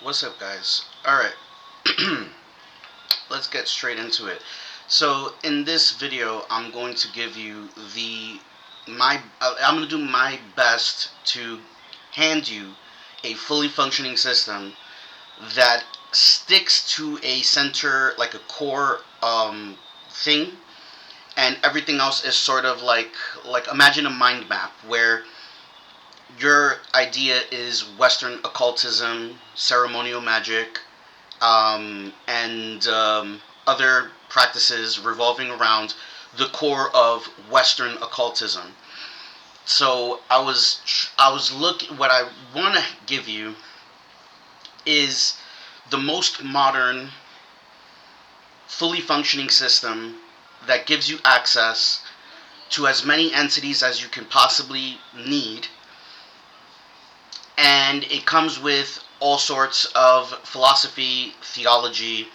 What's up, guys? Alright, let's get straight into it. So, in this video, I'm going to give you I'm going to do my best to hand you a fully functioning system that sticks to a center, like a core thing, and everything else is sort of like imagine a mind map where your idea is Western occultism, ceremonial magic, and other practices revolving around the core of Western occultism. So I was looking. What I want to give you is the most modern, fully functioning system that gives you access to as many entities as you can possibly need, and it comes with all sorts of philosophy, theology,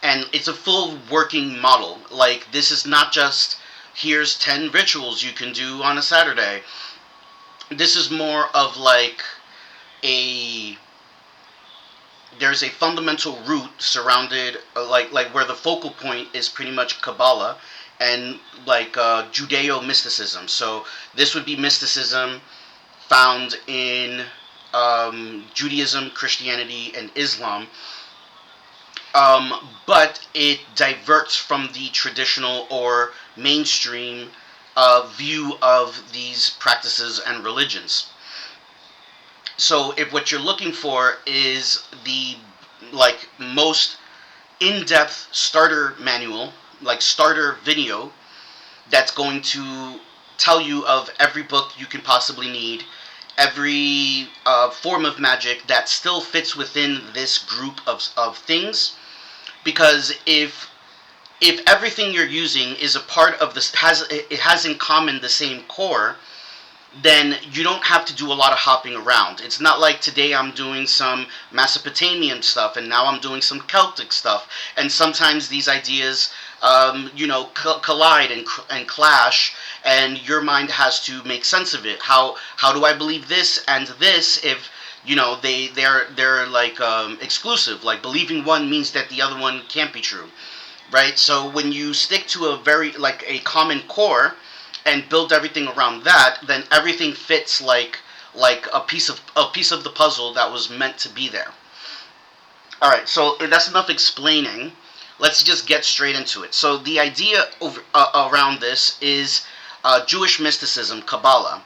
and it's a full working model. Like, this is not just here's 10 rituals you can do on a Saturday. This is more of like a there's a fundamental root surrounded, like where the focal point is pretty much Kabbalah and Judeo mysticism. So this would be mysticism found in Judaism, Christianity, and Islam, but it diverts from the traditional or mainstream view of these practices and religions. So, if what you're looking for is the most in-depth starter manual, like starter video, that's going to tell you of every book you can possibly need, every form of magic that still fits within this group of things, because if everything you're using is a part of this, has in common the same core, then you don't have to do a lot of hopping around. It's not like today I'm doing some Mesopotamian stuff and now I'm doing some Celtic stuff, and sometimes these ideas collide and clash, and your mind has to make sense of it. How do I believe this and this if they're like exclusive? Like, believing one means that the other one can't be true, right? So when you stick to a very like a common core and build everything around that, then everything fits like a piece of the puzzle that was meant to be there. All right, so that's enough explaining. Let's just get straight into it. So the idea around this is Jewish mysticism, Kabbalah.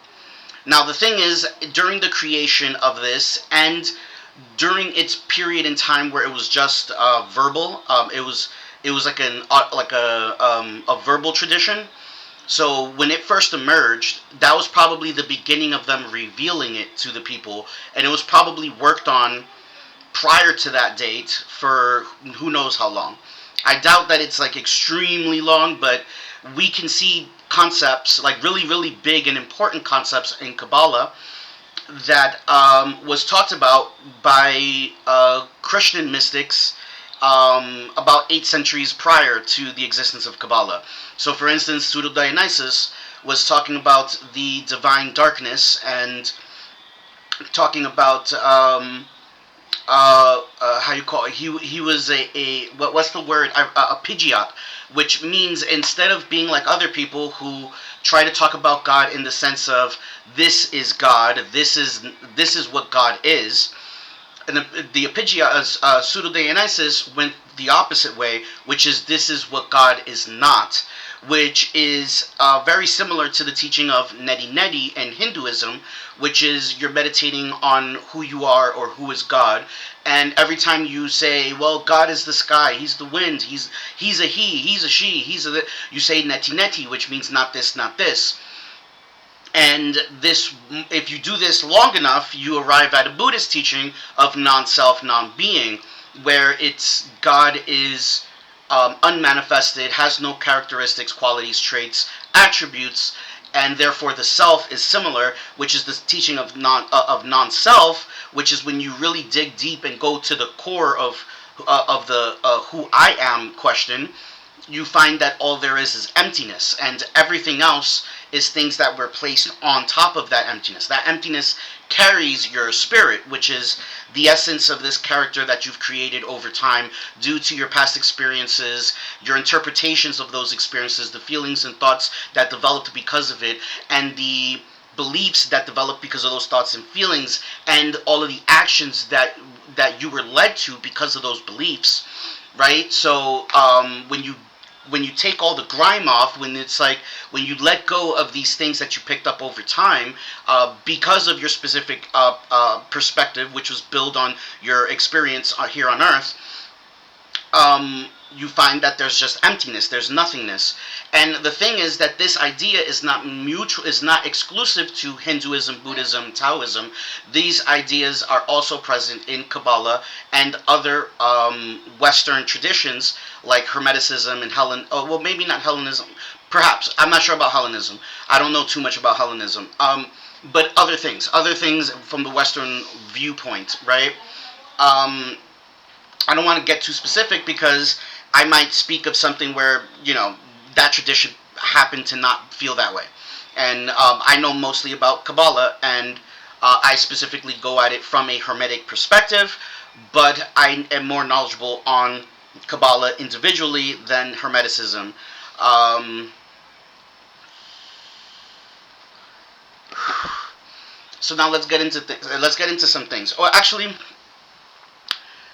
Now the thing is, during the creation of this and during its period in time where it was just verbal, it was like a verbal tradition. So when it first emerged, that was probably the beginning of them revealing it to the people, and it was probably worked on prior to that date for who knows how long. I doubt that it's like extremely long, but we can see concepts, like really, really big and important concepts in Kabbalah that was talked about by Christian mystics about 8 centuries prior to the existence of Kabbalah. So, for instance, Pseudo-Dionysus was talking about the divine darkness and talking about how you call it? He was what's the word? A Pidgeot, which means, instead of being like other people who try to talk about God in the sense of this is God, this is what God is. And the Epigya, Pseudo-Dionysus, went the opposite way, which is this is what God is not, which is very similar to the teaching of Neti Neti in Hinduism, which is you're meditating on who you are or who is God, and every time you say, well, God is the sky, He's the wind, He's a he, He's a she, you say Neti Neti, which means not this, not this. And this, if you do this long enough, you arrive at a Buddhist teaching of non-self, non-being, where it's God is unmanifested, has no characteristics, qualities, traits, attributes, and therefore the self is similar, which is the teaching of non-self, which is when you really dig deep and go to the core of the who I am question. you find that all there is emptiness, and everything else is things that were placed on top of that emptiness. That emptiness carries your spirit, which is the essence of this character that you've created over time due to your past experiences, your interpretations of those experiences, the feelings and thoughts that developed because of it, and the beliefs that developed because of those thoughts and feelings, and all of the actions that you were led to because of those beliefs, right? So when you take all the grime off, when it's like when you let go of these things that you picked up over time, because of your specific perspective, which was built on your experience here on Earth, you find that there's just emptiness, there's nothingness. And the thing is that this idea is not mutual, is not exclusive to Hinduism, Buddhism, Taoism. These ideas are also present in Kabbalah and other Western traditions like Hermeticism and well, maybe not Hellenism, perhaps. I'm not sure about Hellenism. I don't know too much about Hellenism. But other things from the Western viewpoint, right? I don't want to get too specific because I might speak of something where, that tradition happened to not feel that way. And I know mostly about Kabbalah, and I specifically go at it from a Hermetic perspective, but I am more knowledgeable on Kabbalah individually than Hermeticism. So now let's get into some things. Or actually,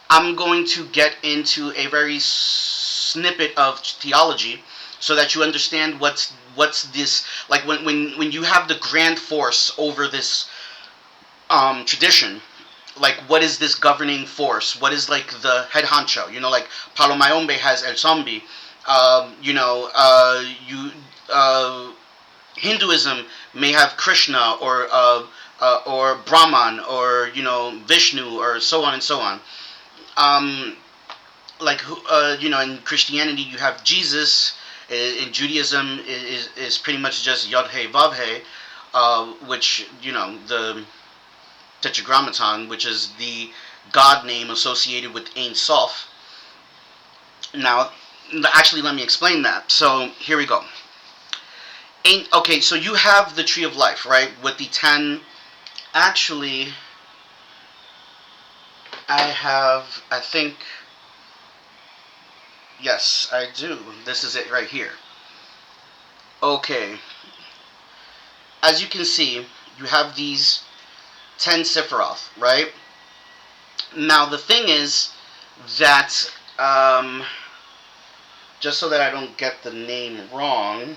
I'm going to get into a very snippet of theology so that you understand what's this, like when you have the grand force over this tradition, like what is this governing force? What is like the head honcho? Like Palo Mayombe has El Zombie. Hinduism may have Krishna or Brahman or Vishnu or so on and so on. In Christianity you have Jesus. In Judaism is pretty much just Yod He Vav He, which the Tetragrammaton, which is the God name associated with Ein Sof. Now, actually, let me explain that. So here we go. Okay, so you have the Tree of Life, right, with the 10. Actually, I think, yes, I do. This is it right here. Okay. As you can see, you have these 10 Sephiroth, right? Now, the thing is that, just so that I don't get the name wrong,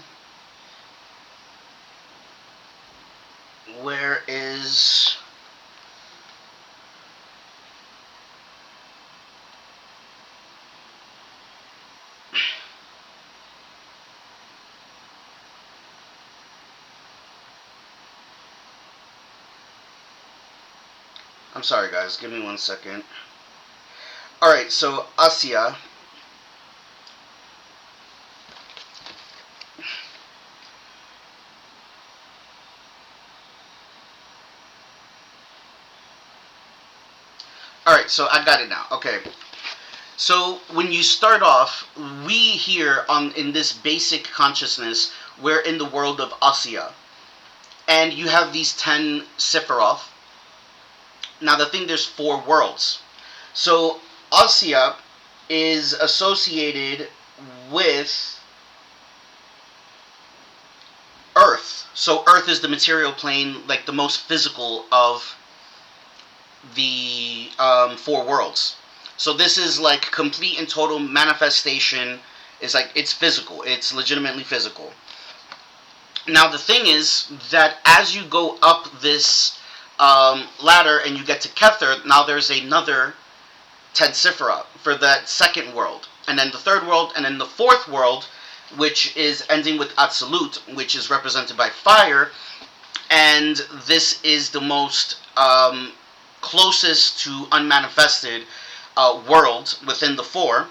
where is... I'm sorry, guys. Give me 1 second. Alright, so Asya. Alright, so I got it now. Okay. So when you start off, we here in this basic consciousness, we're in the world of Asya. And you have these 10 Sephiroth. Now the thing, there's 4 worlds. So Asya is associated with Earth. So Earth is the material plane, like the most physical of the 4 worlds. So this is like complete and total manifestation. It's physical. It's legitimately physical. Now the thing is that as you go up this ladder and you get to Kether, now there's another 10 Sephiroth for that second world, and then the third world, and then the fourth world, which is ending with Absolute, which is represented by fire, and this is the most closest to unmanifested world within the 4.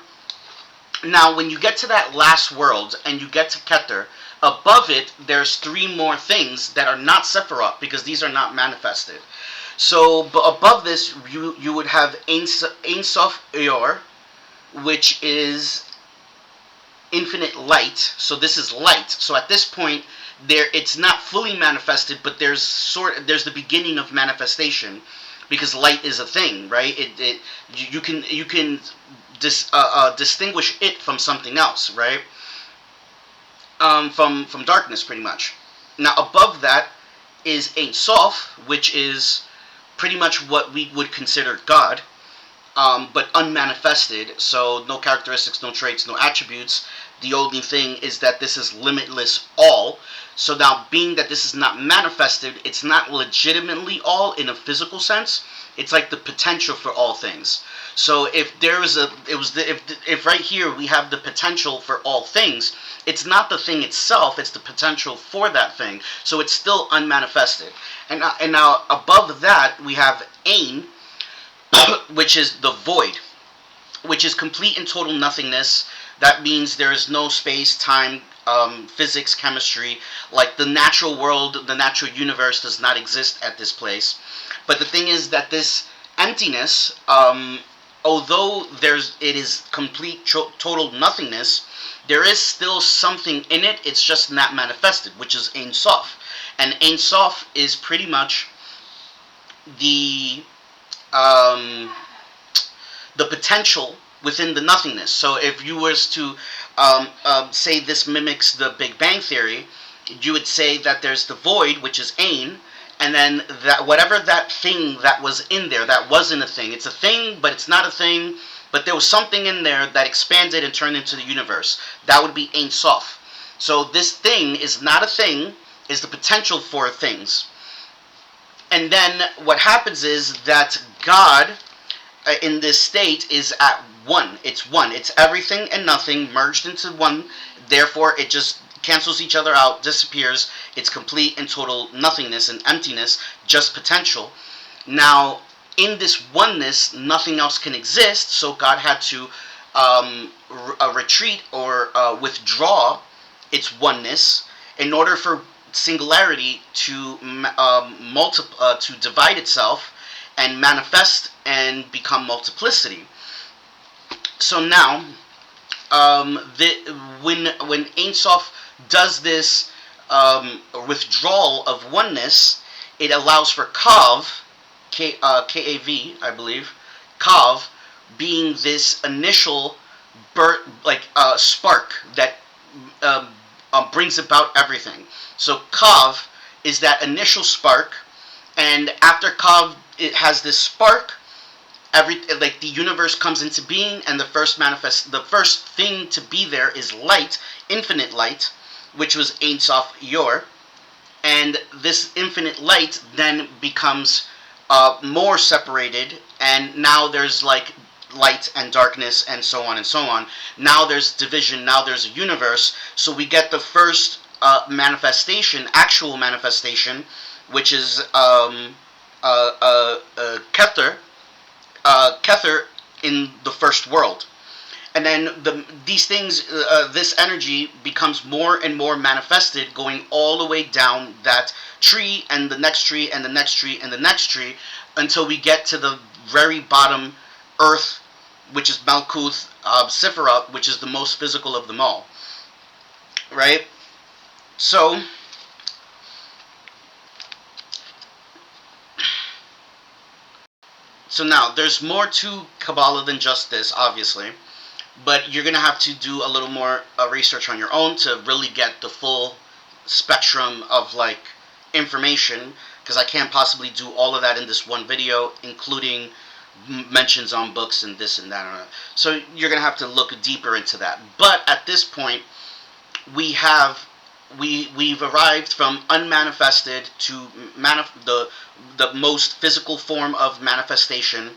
Now when you get to that last world and you get to Kether, above it, there's 3 more things that are not Sephiroth, because these are not manifested. So above this, you would have Ein Sof Eor, which is infinite light. So this is light. So at this point, it's not fully manifested, but there's the beginning of manifestation, because light is a thing, right? You can distinguish it from something else, right? From darkness, pretty much. Now above that is Ein Sof, which is pretty much what we would consider God, but unmanifested. So no characteristics, no traits, no attributes. The only thing is that this is limitless all. So now, being that this is not manifested, it's not legitimately all in a physical sense. It's like the potential for all things. So if there is if right here we have the potential for all things, it's not the thing itself, it's the potential for that thing. So it's still unmanifested. And now above that we have Ein, which is the void, which is complete and total nothingness. That means there is no space, time, physics, chemistry. Like the natural world, the natural universe does not exist at this place. But the thing is that this emptiness, although it is complete, total nothingness, there is still something in it. It's just not manifested, which is Ein Sof. And Ein Sof is pretty much the potential within the nothingness. So if you was to say this mimics the Big Bang Theory, you would say that there's the void, which is Ein, and then that whatever that thing that was in there, that wasn't a thing. It's a thing, but it's not a thing. But there was something in there that expanded and turned into the universe. That would be Ein Sof. So this thing is not a thing, is the potential for things. And then what happens is that God, in this state, is at one. It's one. It's everything and nothing merged into one. Therefore, it just cancels each other out, disappears. It's complete and total nothingness and emptiness, just potential. Now, in this oneness, nothing else can exist, so God had to retreat or withdraw its oneness in order for singularity to to divide itself and manifest and become multiplicity. So now, when Ein Sof does this withdrawal of oneness, it allows for Kav, K-A-V, I believe, Kav, being this initial spark that brings about everything. So Kav is that initial spark, and after Kav, it has this spark. The universe comes into being, and the first thing to be there is light, infinite light, which was Ein Sof Yor, and this infinite light then becomes more separated, and now there's like light and darkness and so on and so on. Now there's division, now there's a universe, so we get the first manifestation, actual manifestation, which is Kether, Kether in the first world. And then these things, this energy becomes more and more manifested, going all the way down that tree and the next tree and the next tree and the next tree, until we get to the very bottom earth, which is Malkuth Sifra, which is the most physical of them all. Right? So now, there's more to Kabbalah than just this, obviously. But you're going to have to do a little more research on your own to really get the full spectrum of, information. Because I can't possibly do all of that in this one video, including mentions on books and this and that. So you're going to have to look deeper into that. But at this point, we've arrived from unmanifested to the most physical form of manifestation,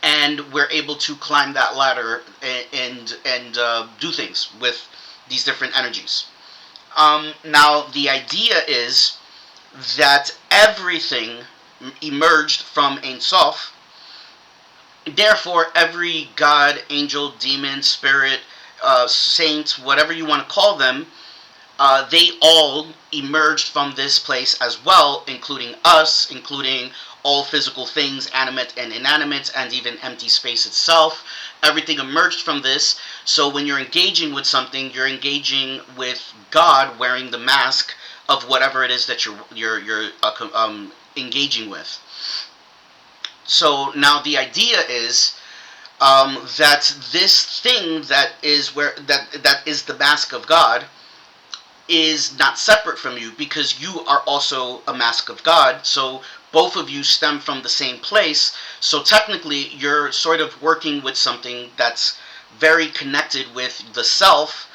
and we're able to climb that ladder and do things with these different energies. Now the idea is that everything emerged from Ein Sof. Therefore, every god, angel, demon, spirit, saint, whatever you want to call them, they all emerged from this place as well, including us, including all physical things, animate and inanimate, and even empty space itself. Everything emerged from this. So when you're engaging with something, you're engaging with God wearing the mask of whatever it is that you're engaging with. So now the idea is that this thing that is the mask of God is not separate from you, because you are also a mask of God. So both of you stem from the same place. So technically, you're sort of working with something that's very connected with the self.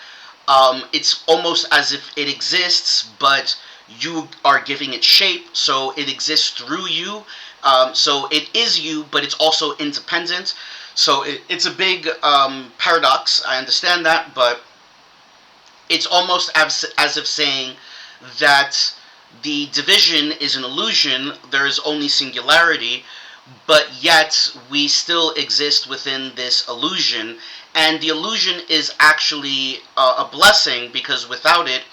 It's almost as if it exists, but you are giving it shape, so it exists through you. So it is you, but it's also independent. So it's a big paradox. I understand that, but it's almost as if saying that the division is an illusion, there is only singularity, but yet we still exist within this illusion. And the illusion is actually a blessing, because without it,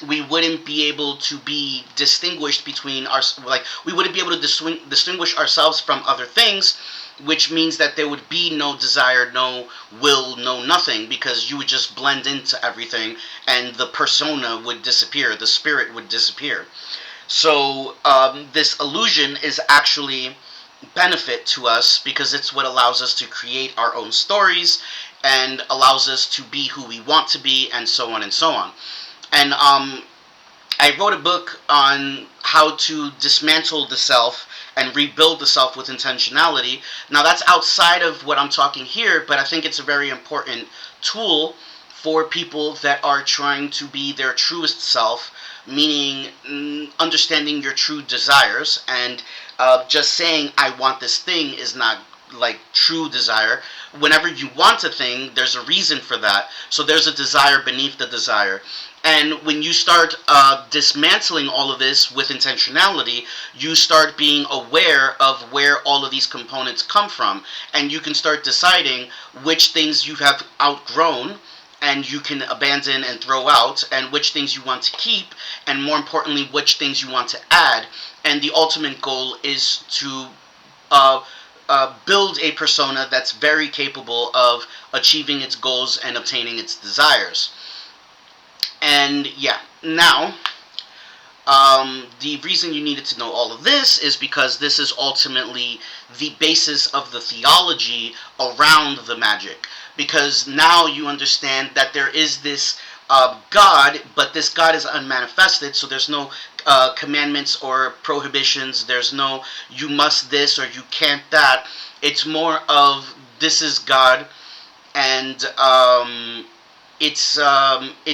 we wouldn't be able to be distinguished between our, like, we wouldn't be able to distinguish ourselves from other things, which means that there would be no desire, no will, no nothing, because you would just blend into everything, and the persona would disappear, the spirit would disappear. So this illusion is actually benefit to us, because it's what allows us to create our own stories and allows us to be who we want to be, and so on and so on. And I wrote a book on how to dismantle the self and rebuild the self with intentionality. Now, that's outside of what I'm talking here, but I think it's a very important tool for people that are trying to be their truest self, meaning understanding your true desires. And just saying, I want this thing, is not like true desire. Whenever you want a thing, there's a reason for that. So there's a desire beneath the desire. And when you start dismantling all of this with intentionality, you start being aware of where all of these components come from. And you can start deciding which things you have outgrown and you can abandon and throw out, and which things you want to keep, and more importantly, which things you want to add. And the ultimate goal is to build a persona that's very capable of achieving its goals and obtaining its desires. And yeah, now, the reason you needed to know all of this is because this is ultimately the basis of the theology around the magic. Because now you understand that there is this God, but this God is unmanifested, so there's no commandments or prohibitions. There's no you must this or you can't that. It's more of this is God, and it's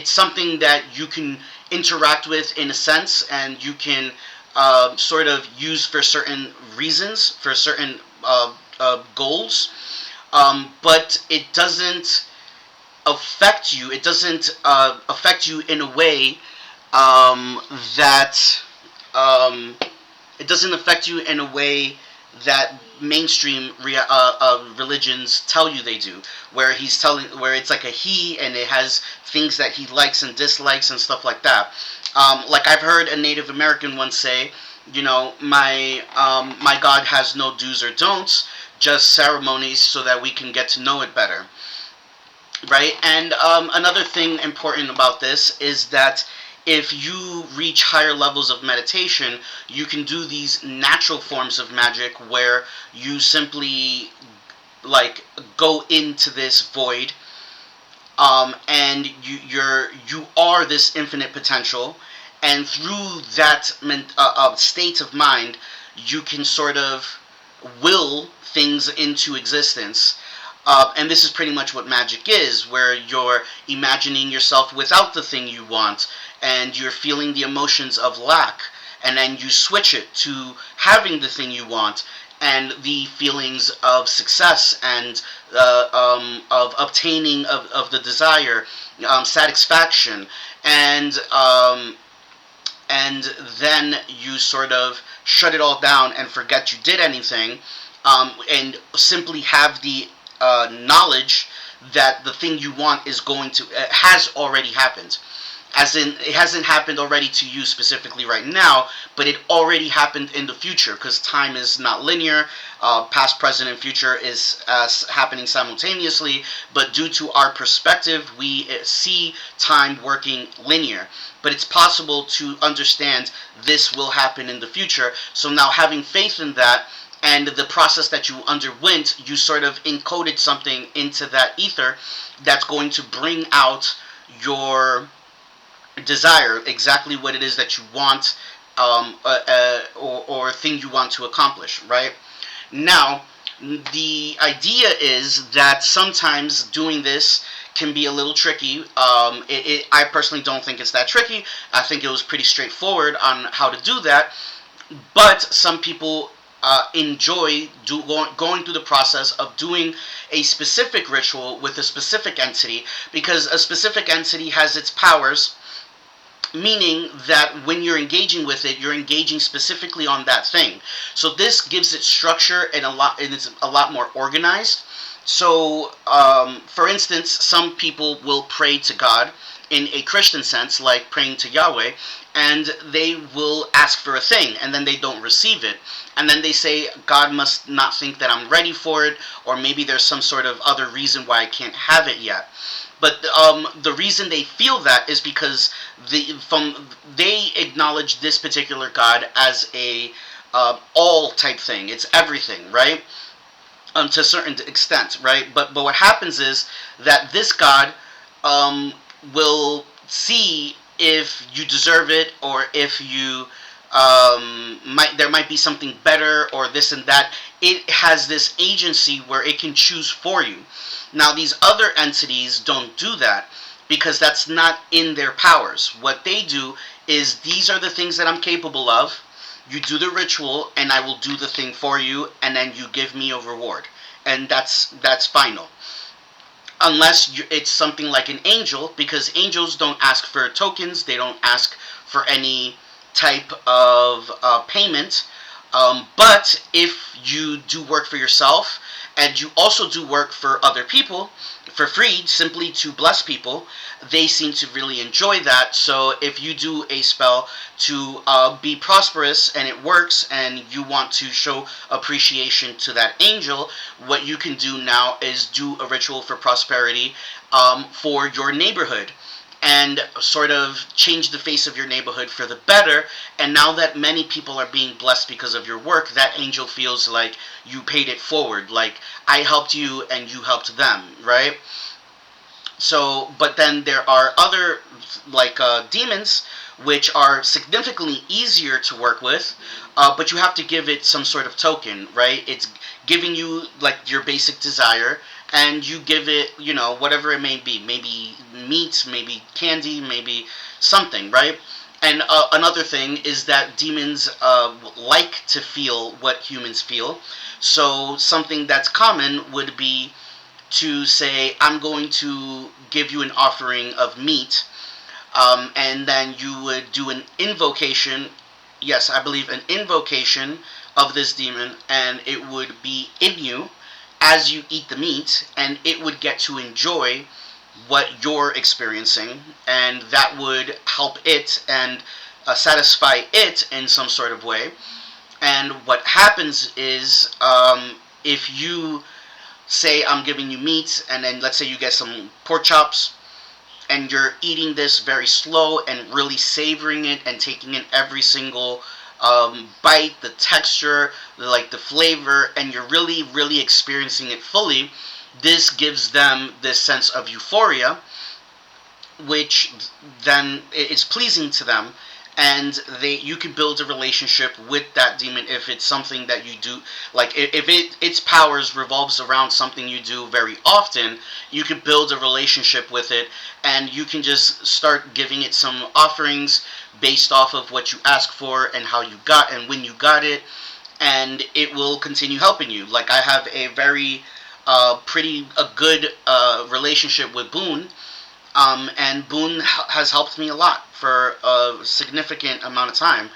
something that you can interact with in a sense, and you can sort of use for certain reasons, for certain goals, but it doesn't affect you. It doesn't affect you in a way that it doesn't affect you in a way that mainstream religions tell you they do, where where it's like a he, and it has things that he likes and dislikes and stuff like that. Like I've heard a Native American once say, you know, my God has no do's or don'ts, just ceremonies so that we can get to know it better. Right? And another thing important about this is that if you reach higher levels of meditation, you can do these natural forms of magic where you simply like go into this void, and you are this infinite potential, and through that state of mind, you can sort of will things into existence. And this is pretty much what magic is, where you're imagining yourself without the thing you want, and you're feeling the emotions of lack, and then you switch it to having the thing you want, and the feelings of success, and of obtaining of the desire, satisfaction, and then you sort of shut it all down and forget you did anything, and simply have the knowledge that the thing you want is going to has already happened. as in it hasn't happened already to you specifically right now, but it already happened in the future, because time is not linear. Past, present, and future is happening simultaneously, but due to our perspective, we see time working linear. But it's possible to understand this will happen in the future. So now, having faith in that, and the process that you underwent, you sort of encoded something into that ether that's going to bring out your desire, exactly what it is that you want, or thing you want to accomplish, right? Now, the idea is that sometimes doing this can be a little tricky. I personally don't think it's that tricky. I think it was pretty straightforward on how to do that. But some people enjoy going through the process of doing a specific ritual with a specific entity, because a specific entity has its powers, meaning that when you're engaging with it, you're engaging specifically on that thing. So this gives it structure, and it's a lot more organized. So, for instance, some people will pray to God in a Christian sense, like praying to Yahweh, and they will ask for a thing, and then they don't receive it. And then they say, God must not think that I'm ready for it, or maybe there's some sort of other reason why I can't have it yet. But the reason they feel that is because they acknowledge this particular God as a all type thing. It's everything, right? To a certain extent, right? But what happens is that this God um, will see if you deserve it, or if you there might be something better, or this and that. It has this agency where it can choose for you. Now, these other entities don't do that, because that's not in their powers. What they do is, these are the things that I'm capable of. You do the ritual, and I will do the thing for you, and then you give me a reward, and that's final. Unless it's something like an angel, because angels don't ask for tokens, they don't ask for any type of payment. But if you do work for yourself, and you also do work for other people for free, simply to bless people, they seem to really enjoy that. So if you do a spell to be prosperous, and it works, and you want to show appreciation to that angel, what you can do now is do a ritual for prosperity for your neighborhood, and sort of change the face of your neighborhood for the better. And now that many people are being blessed because of your work, that angel feels like you paid it forward, like I helped you and you helped them, right? So, but then there are other, like demons, which are significantly easier to work with, but you have to give it some sort of token, right? It's giving you like your basic desire, and you give it, whatever it may be, maybe meat, maybe candy, maybe something, right? And another thing is that demons like to feel what humans feel. So something that's common would be to say, I'm going to give you an offering of meat, and then you would do an invocation. Yes, I believe an invocation of this demon, and it would be in you as you eat the meat, and it would get to enjoy what you're experiencing, and that would help it, and satisfy it in some sort of way. And what happens is, if you say, I'm giving you meat, and then let's say you get some pork chops, and you're eating this very slow and really savoring it, and taking in every single bite, the texture, like the flavor, and you're really, really experiencing it fully. This gives them this sense of euphoria, which then is pleasing to them, and you can build a relationship with that demon if it's something that you do. Like, if its powers revolves around something you do very often, you can build a relationship with it, and you can just start giving it some offerings based off of what you ask for, and how you got, and when you got it, and it will continue helping you. Like, I have a very a good relationship with Boone, and Boone has helped me a lot for a significant amount of time.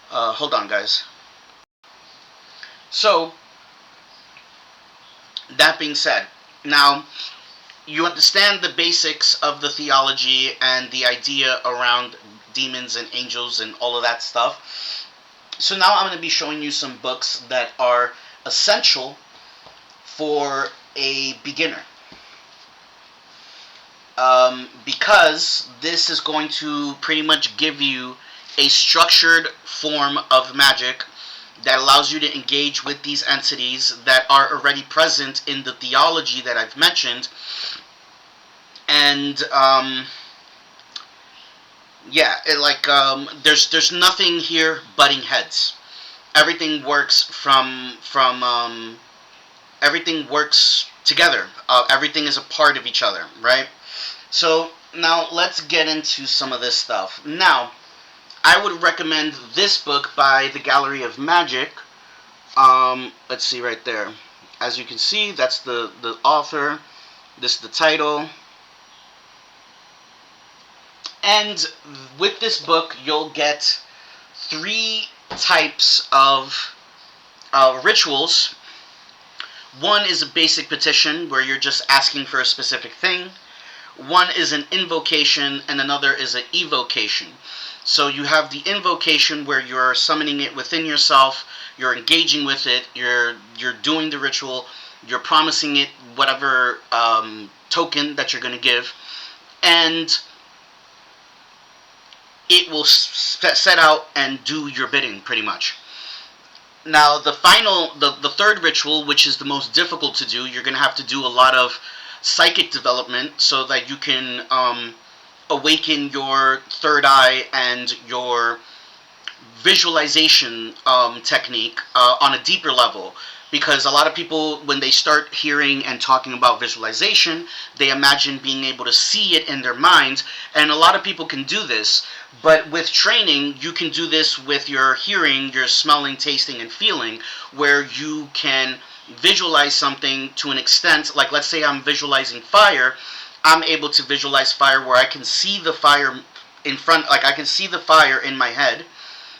Hold on, guys. So, that being said, now, you understand the basics of the theology and the idea around demons and angels and all of that stuff. So now I'm going to be showing you some books that are essential for a beginner. Because this is going to pretty much give you a structured form of magic that allows you to engage with these entities that are already present in the theology that I've mentioned. And there's nothing here butting heads. Everything works everything works together. Everything is a part of each other, right? So now let's get into some of this stuff. Now, I would recommend this book by the Gallery of Magic. Let's see right there. As you can see, that's the author. This is the title. And with this book, you'll get 3 types of rituals. One is a basic petition, where you're just asking for a specific thing. One is an invocation, and another is an evocation. So you have the invocation, where you're summoning it within yourself, you're engaging with it, you're doing the ritual, you're promising it whatever token that you're going to give, and it will set out and do your bidding, pretty much. Now, the third ritual, which is the most difficult to do, you're going to have to do a lot of psychic development so that you can awaken your third eye and your visualization technique on a deeper level. Because a lot of people, when they start hearing and talking about visualization, they imagine being able to see it in their mind, and a lot of people can do this. But with training, you can do this with your hearing, your smelling, tasting, and feeling, where you can visualize something to an extent. Like, let's say I'm visualizing fire. I'm able to visualize fire where I can see the fire in front, like I can see the fire in my head,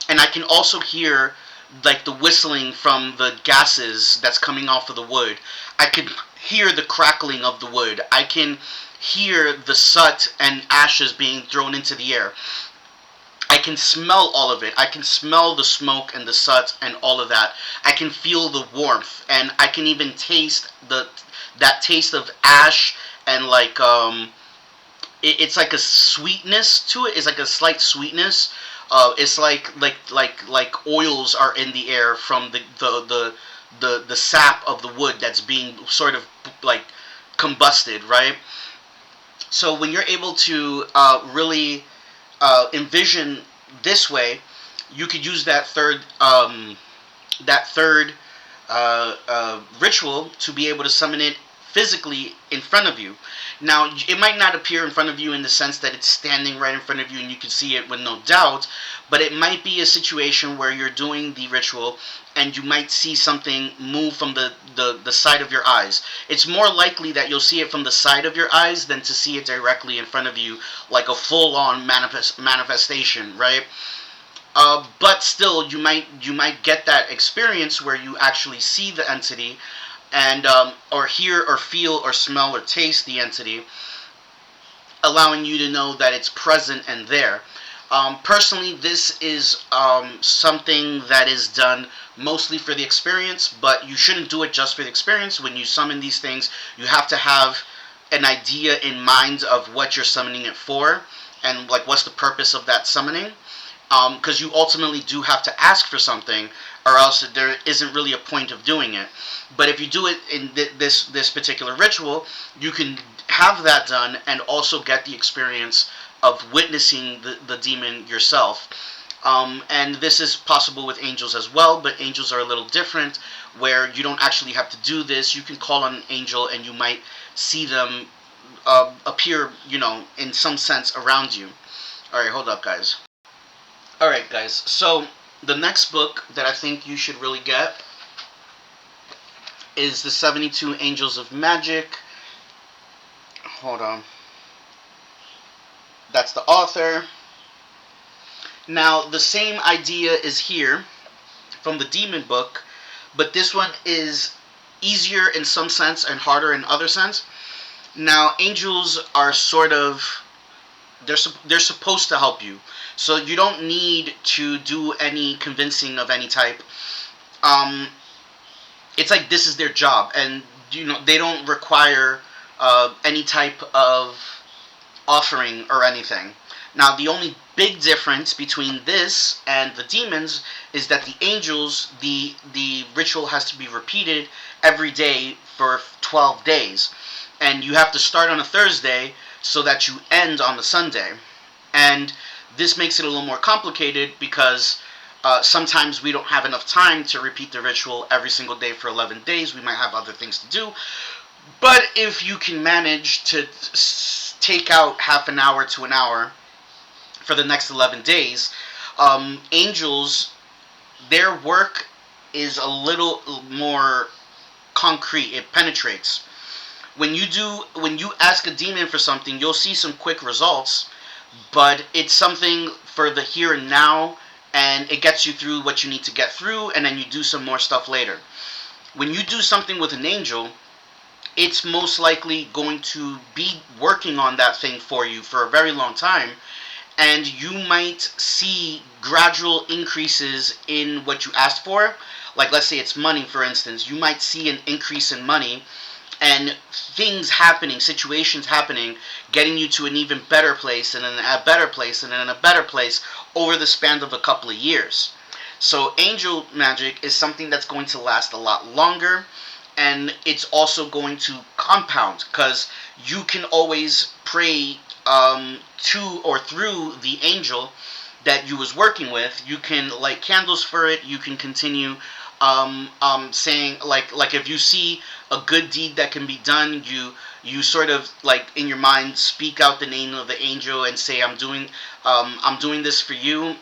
and I can also hear like the whistling from the gases that's coming off of the wood. I can hear the crackling of the wood. I can hear the soot and ashes being thrown into the air. I can smell all of it. I can smell the smoke and the soot and all of that. I can feel the warmth, and I can even taste that taste of ash, and like it's like a sweetness to it. It's like a slight sweetness. It's like oils are in the air from the sap of the wood that's being sort of like combusted, right? So when you're able to really envision this way, you could use that third ritual to be able to summon it physically in front of you. Now, it might not appear in front of you in the sense that it's standing right in front of you and you can see it with no doubt, but it might be a situation where you're doing the ritual and you might see something move from the side of your eyes. It's more likely that you'll see it from the side of your eyes than to see it directly in front of you, like a full-on manifestation, right? But still, you might get that experience where you actually see the entity, and or hear or feel or smell or taste the entity, allowing you to know that it's present and there. Personally, this is something that is done mostly for the experience, but you shouldn't do it just for the experience. When you summon these things, you have to have an idea in mind of what you're summoning it for, and like what's the purpose of that summoning. Because you ultimately do have to ask for something, or else there isn't really a point of doing it. But if you do it in this particular ritual, you can have that done and also get the experience of witnessing the demon yourself. And this is possible with angels as well, but angels are a little different, where you don't actually have to do this. You can call on an angel and you might see them appear, in some sense around you. Alright, hold up, guys. Alright, guys, so the next book that I think you should really get is the 72 Angels of Magic. Hold on. That's the author. Now, the same idea is here from the Demon book, but this one is easier in some sense and harder in other sense. Now, angels are sort of, they're supposed to help you, so you don't need to do any convincing of any type. Um, it's like this is their job, and they don't require any type of offering or anything. Now, the only big difference between this and the demons is that the angels, the ritual has to be repeated every day for 12 days, and you have to start on a Thursday so that you end on a Sunday. And this makes it a little more complicated because sometimes we don't have enough time to repeat the ritual every single day for 11 days. We might have other things to do. But if you can manage to take out half an hour to an hour for the next 11 days, angels, their work is a little more concrete. It penetrates. When you ask a demon for something, you'll see some quick results, but it's something for the here and now, and it gets you through what you need to get through, and then you do some more stuff later. When you do something with an angel, it's most likely going to be working on that thing for you for a very long time, and you might see gradual increases in what you asked for. Like, let's say it's money, for instance. You might see an increase in money, and things happening, situations happening, getting you to an even better place, and then a better place, and then a better place over the span of a couple of years. So angel magic is something that's going to last a lot longer, and it's also going to compound because you can always pray to or through the angel that you was working with. You can light candles for it. You can continue saying, like if you see a good deed that can be done, you sort of like in your mind speak out the name of the angel and say, I'm doing this for you.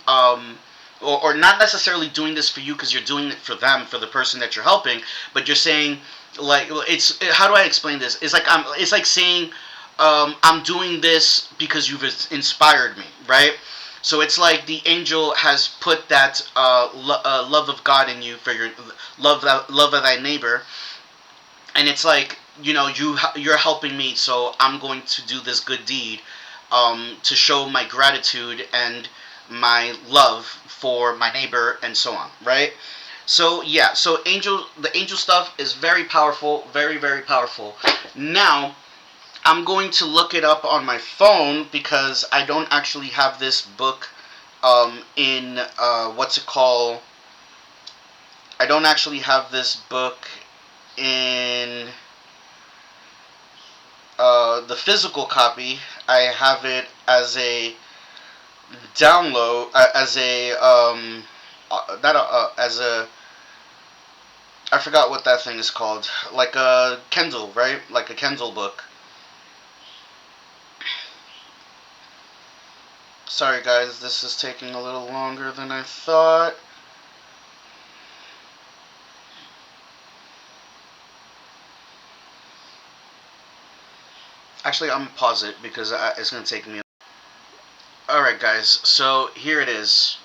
Or not necessarily doing this for you because you're doing it for them, for the person that you're helping, but you're saying, like, it's, how do I explain this? It's like saying, I'm doing this because you've inspired me, right? So it's like the angel has put that love of God in you for your love of thy neighbor, and it's like, you're helping me, so I'm going to do this good deed to show my gratitude and my love for my neighbor, and so on, right? So yeah, so the angel stuff is very powerful, very, very powerful. Now, I'm going to look it up on my phone because I don't actually have this book in what's it called? I don't actually have this book in the physical copy. I have it as a download, as a not as a, I forgot what that thing is called, like a Kindle, right? Like a Kindle book. Sorry guys, this is taking a little longer than I thought. Actually, I'm gonna pause it because it's gonna take me. Alright guys, so here it is.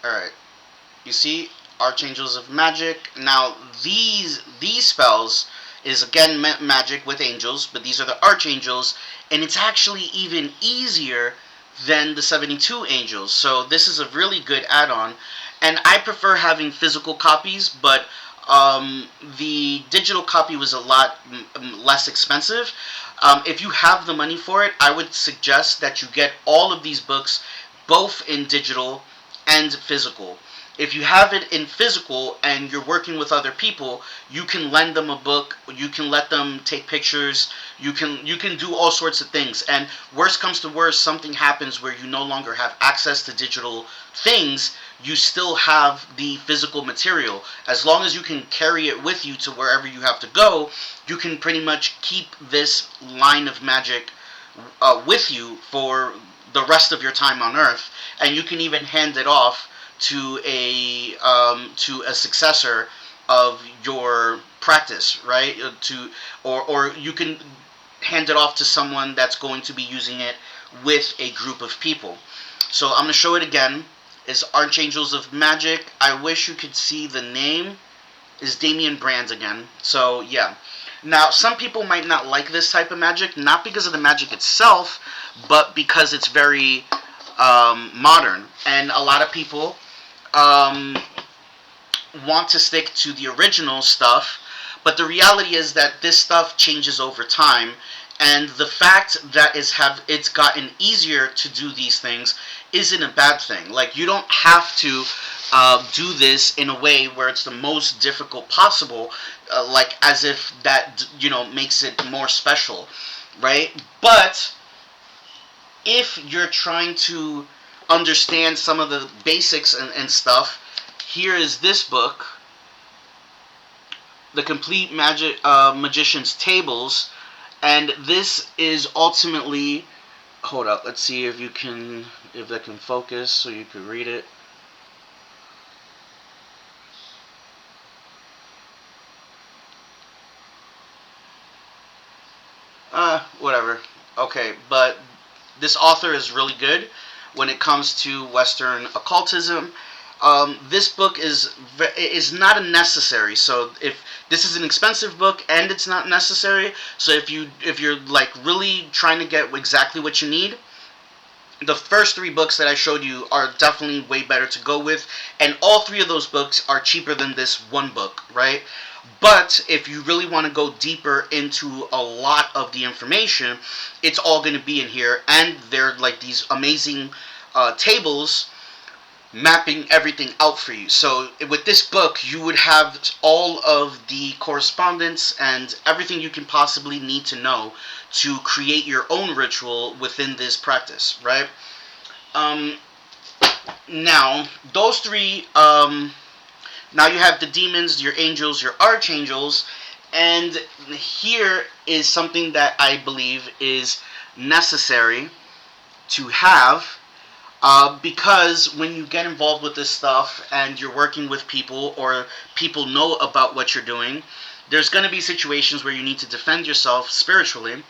Alright, you see, Archangels of Magic. Now these spells is again magic with angels, but these are the archangels, and it's actually even easier than the 72 angels. So this is a really good add-on, and I prefer having physical copies, but the digital copy was a lot less expensive. If you have the money for it, I would suggest that you get all of these books both in digital and physical. If you have it in physical and you're working with other people, you can lend them a book, you can let them take pictures, you can do all sorts of things. And worst comes to worst, something happens where you no longer have access to digital things, you still have the physical material. As long as you can carry it with you to wherever you have to go, you can pretty much keep this line of magic with you for the rest of your time on Earth, and you can even hand it off to a successor of your practice, right? Or you can hand it off to someone that's going to be using it with a group of people. So I'm going to show it again. It's Archangels of Magic. I wish you could see the name. Is Damian Brands again. So yeah. Now, some people might not like this type of magic, not because of the magic itself, but because it's very modern. And a lot of people um, want to stick to the original stuff, but the reality is that this stuff changes over time, and the fact that it's gotten easier to do these things isn't a bad thing. Like, you don't have to do this in a way where it's the most difficult possible, like as if that makes it more special, right? But if you're trying to understand some of the basics and stuff, here is this book, The Complete Magician's Tables, and this is ultimately. Hold up, let's see if that can focus so you can read it. Whatever. Okay, but this author is really good when it comes to Western occultism. This book is not a necessary. So if this is an expensive book and it's not necessary, so if you're like really trying to get exactly what you need, the first three books that I showed you are definitely way better to go with, and all three of those books are cheaper than this one book, right? But if you really want to go deeper into a lot of the information, it's all going to be in here, and they're like these amazing tables mapping everything out for you. So with this book, you would have all of the correspondence and everything you can possibly need to know to create your own ritual within this practice, right? Um, Now, those three, now you have the demons, your angels, your archangels, and here is something that I believe is necessary to have, because when you get involved with this stuff and you're working with people or people know about what you're doing, there's going to be situations where you need to defend yourself spiritually.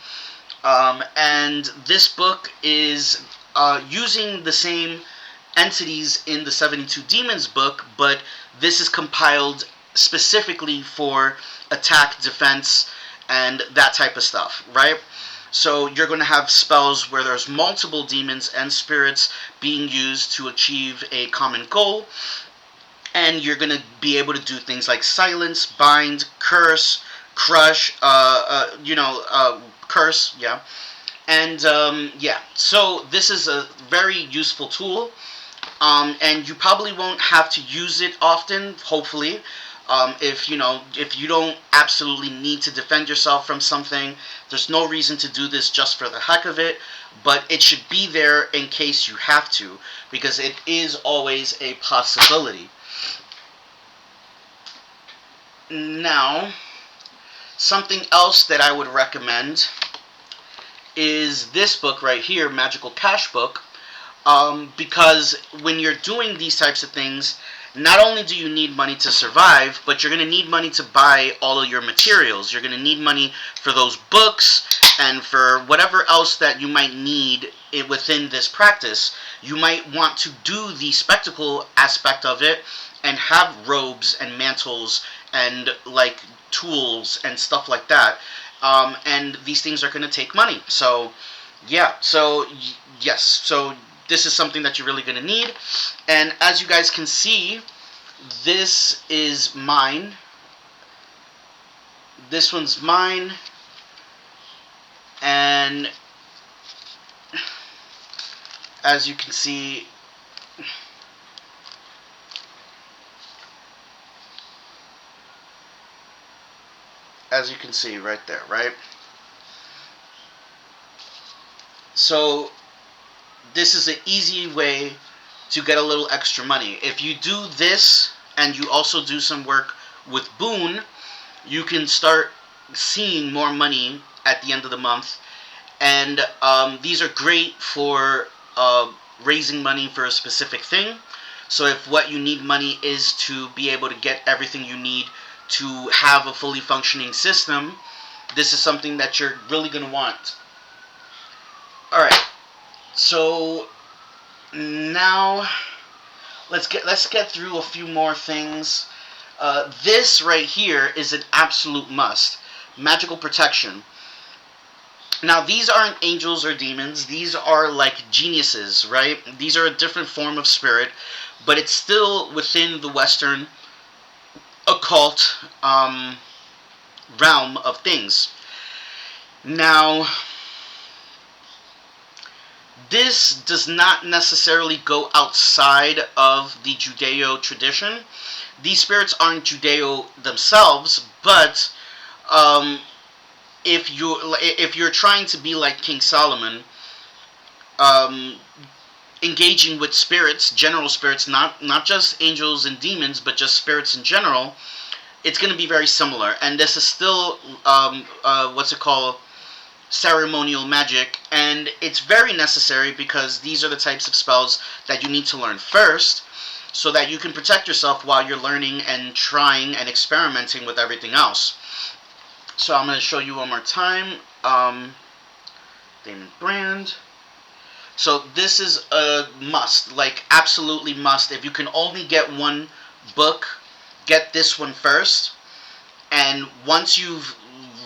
And this book is using the same entities in the 72 Demons book, but this is compiled specifically for attack, defense, and that type of stuff, right? So you're going to have spells where there's multiple demons and spirits being used to achieve a common goal, and you're going to be able to do things like silence, bind, curse, crush, curse, yeah. And yeah, so this is a very useful tool, and you probably won't have to use it often, hopefully. If you don't absolutely need to defend yourself from something, there's no reason to do this just for the heck of it, but it should be there in case you have to, because it is always a possibility. Now, something else that I would recommend is this book right here, Magical Cash Book, because when you're doing these types of things, not only do you need money to survive, but you're going to need money to buy all of your materials. You're going to need money for those books and for whatever else that you might need within this practice. You might want to do the spectacle aspect of it and have robes and mantles and like tools and stuff like that. And these things are going to take money. So, yeah. So, yes. So this is something that you're really going to need. And as you guys can see, this is mine. This one's mine. And as you can see, right there, right? So this is an easy way to get a little extra money. If you do this and you also do some work with Boon, you can start seeing more money at the end of the month. And these are great for raising money for a specific thing. So if what you need money is to be able to get everything you need to have a fully functioning system, this is something that you're really going to want. Alright, so now let's get through a few more things. This right here is an absolute must, magical protection. Now, these aren't angels or demons. These are like geniuses, right? These are a different form of spirit, but it's still within the Western occult realm of things. Now, this does not necessarily go outside of the Judeo tradition. These spirits aren't Judeo themselves, but um, if you're trying to be like King Solomon, um, engaging with spirits, general spirits, not just angels and demons, but just spirits in general, it's going to be very similar. And this is still what's it called? Ceremonial magic, and it's very necessary because these are the types of spells that you need to learn first so that you can protect yourself while you're learning and trying and experimenting with everything else. So I'm going to show you one more time. Damon Brand. So this is a must, like absolutely must. If you can only get one book, get this one first. And once you've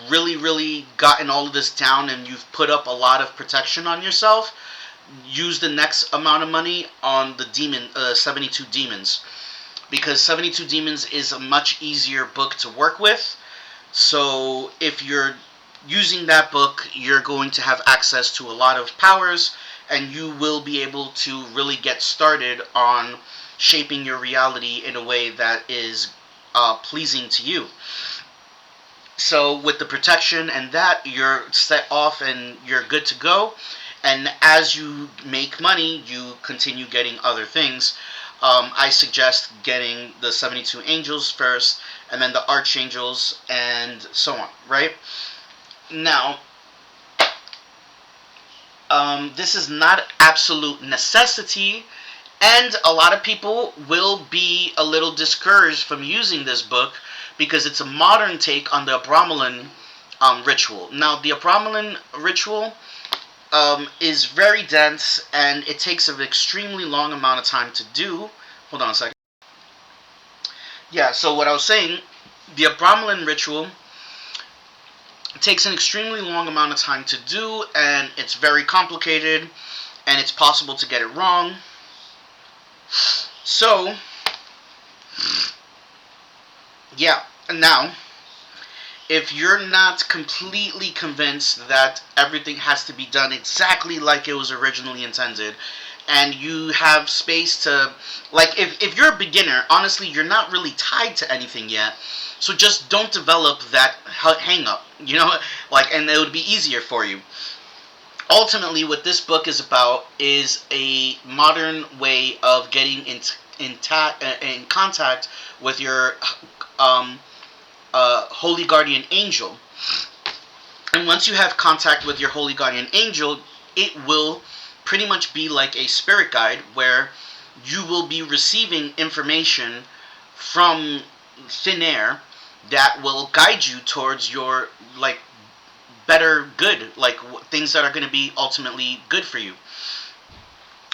really gotten all of this down and you've put up a lot of protection on yourself, use the next amount of money on the 72 Demons, because 72 Demons is a much easier book to work with. So if you're using that book, you're going to have access to a lot of powers, and you will be able to really get started on shaping your reality in a way that is pleasing to you. So with the protection and that, you're set off and you're good to go. And as you make money, you continue getting other things. I suggest getting the 72 angels first, and then the archangels, and so on, right? Now, this is not absolute necessity, and a lot of people will be a little discouraged from using this book because it's a modern take on the Abramelin ritual. Now, the Abramelin ritual is very dense, and it takes an extremely long amount of time to do. Hold on a second. Yeah, so what I was saying, the Abramelin ritual takes an extremely long amount of time to do, and it's very complicated, and it's possible to get it wrong. So, yeah, now, if you're not completely convinced that everything has to be done exactly like it was originally intended, and you have space to, like, if you're a beginner, honestly, you're not really tied to anything yet, so just don't develop that hang up, like, and it would be easier for you. Ultimately, what this book is about is a modern way of getting in contact with your holy guardian angel. And once you have contact with your holy guardian angel, it will pretty much be like a spirit guide where you will be receiving information from thin air that will guide you towards your, like, better good, like things that are going to be ultimately good for you.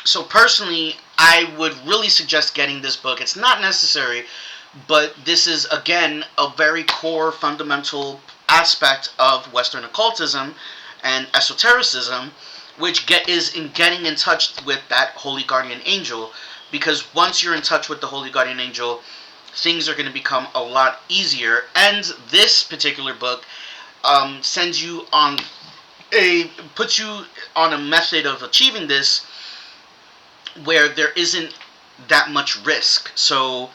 So personally, I would really suggest getting this book. It's not necessary, but this is, again, a very core fundamental aspect of Western occultism and esotericism, which is in getting in touch with that holy guardian angel, because once you're in touch with the holy guardian angel, things are going to become a lot easier. And this particular book sends you on puts you on a method of achieving this where there isn't that much risk. So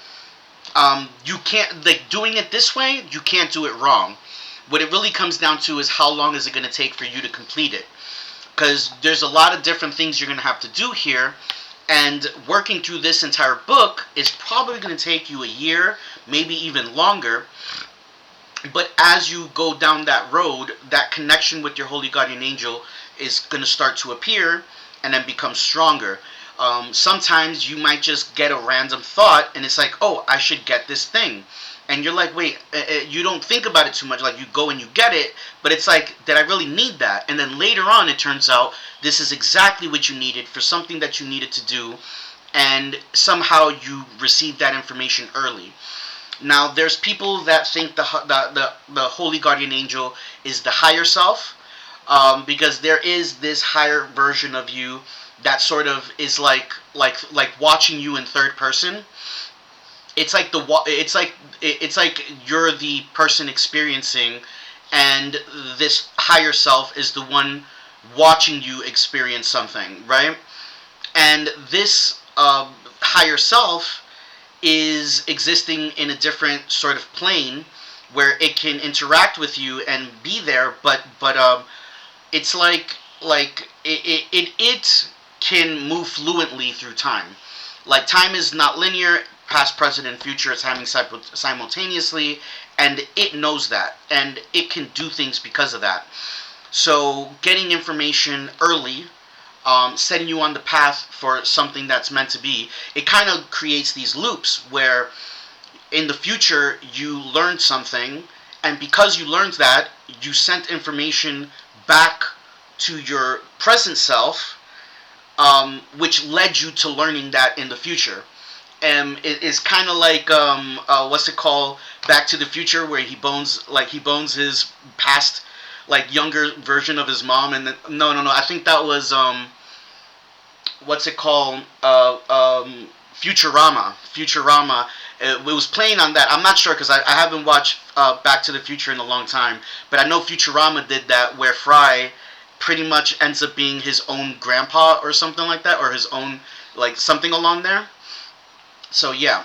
you can't, like, doing it this way, you can't do it wrong. What it really comes down to is how long is it going to take for you to complete it, because there's a lot of different things you're going to have to do here, and working through this entire book is probably going to take you a year, maybe even longer. But as you go down that road, that connection with your holy guardian angel is going to start to appear and then become stronger. Sometimes you might just get a random thought, and it's like, oh, I should get this thing. And you're like, wait, you don't think about it too much. Like, you go and you get it, but it's like, did I really need that? And then later on, it turns out this is exactly what you needed for something that you needed to do, and somehow you received that information early. Now, there's people that think the holy guardian angel is the higher self, because there is this higher version of you that sort of is like watching you in third person. It's like you're the person experiencing, and this higher self is the one watching you experience something, right? And this higher self is existing in a different sort of plane where it can interact with you and be there, but it's like it can move fluently through time. Like, time is not linear. Past, present, and future is happening simultaneously, and it knows that, and it can do things because of that. So getting information early, setting you on the path for something that's meant to be, it kind of creates these loops where in the future you learned something, and because you learned that, you sent information back to your present self, which led you to learning that in the future. And it is kind of like what's it called, Back to the Future, where he bones his past, like, younger version of his mom. And then, no, I think that was what's it called, Futurama. It was playing on that. I'm not sure because I haven't watched Back to the Future in a long time, but I know Futurama did that, where Fry pretty much ends up being his own grandpa or something like that, or his own, like, something along there. So yeah,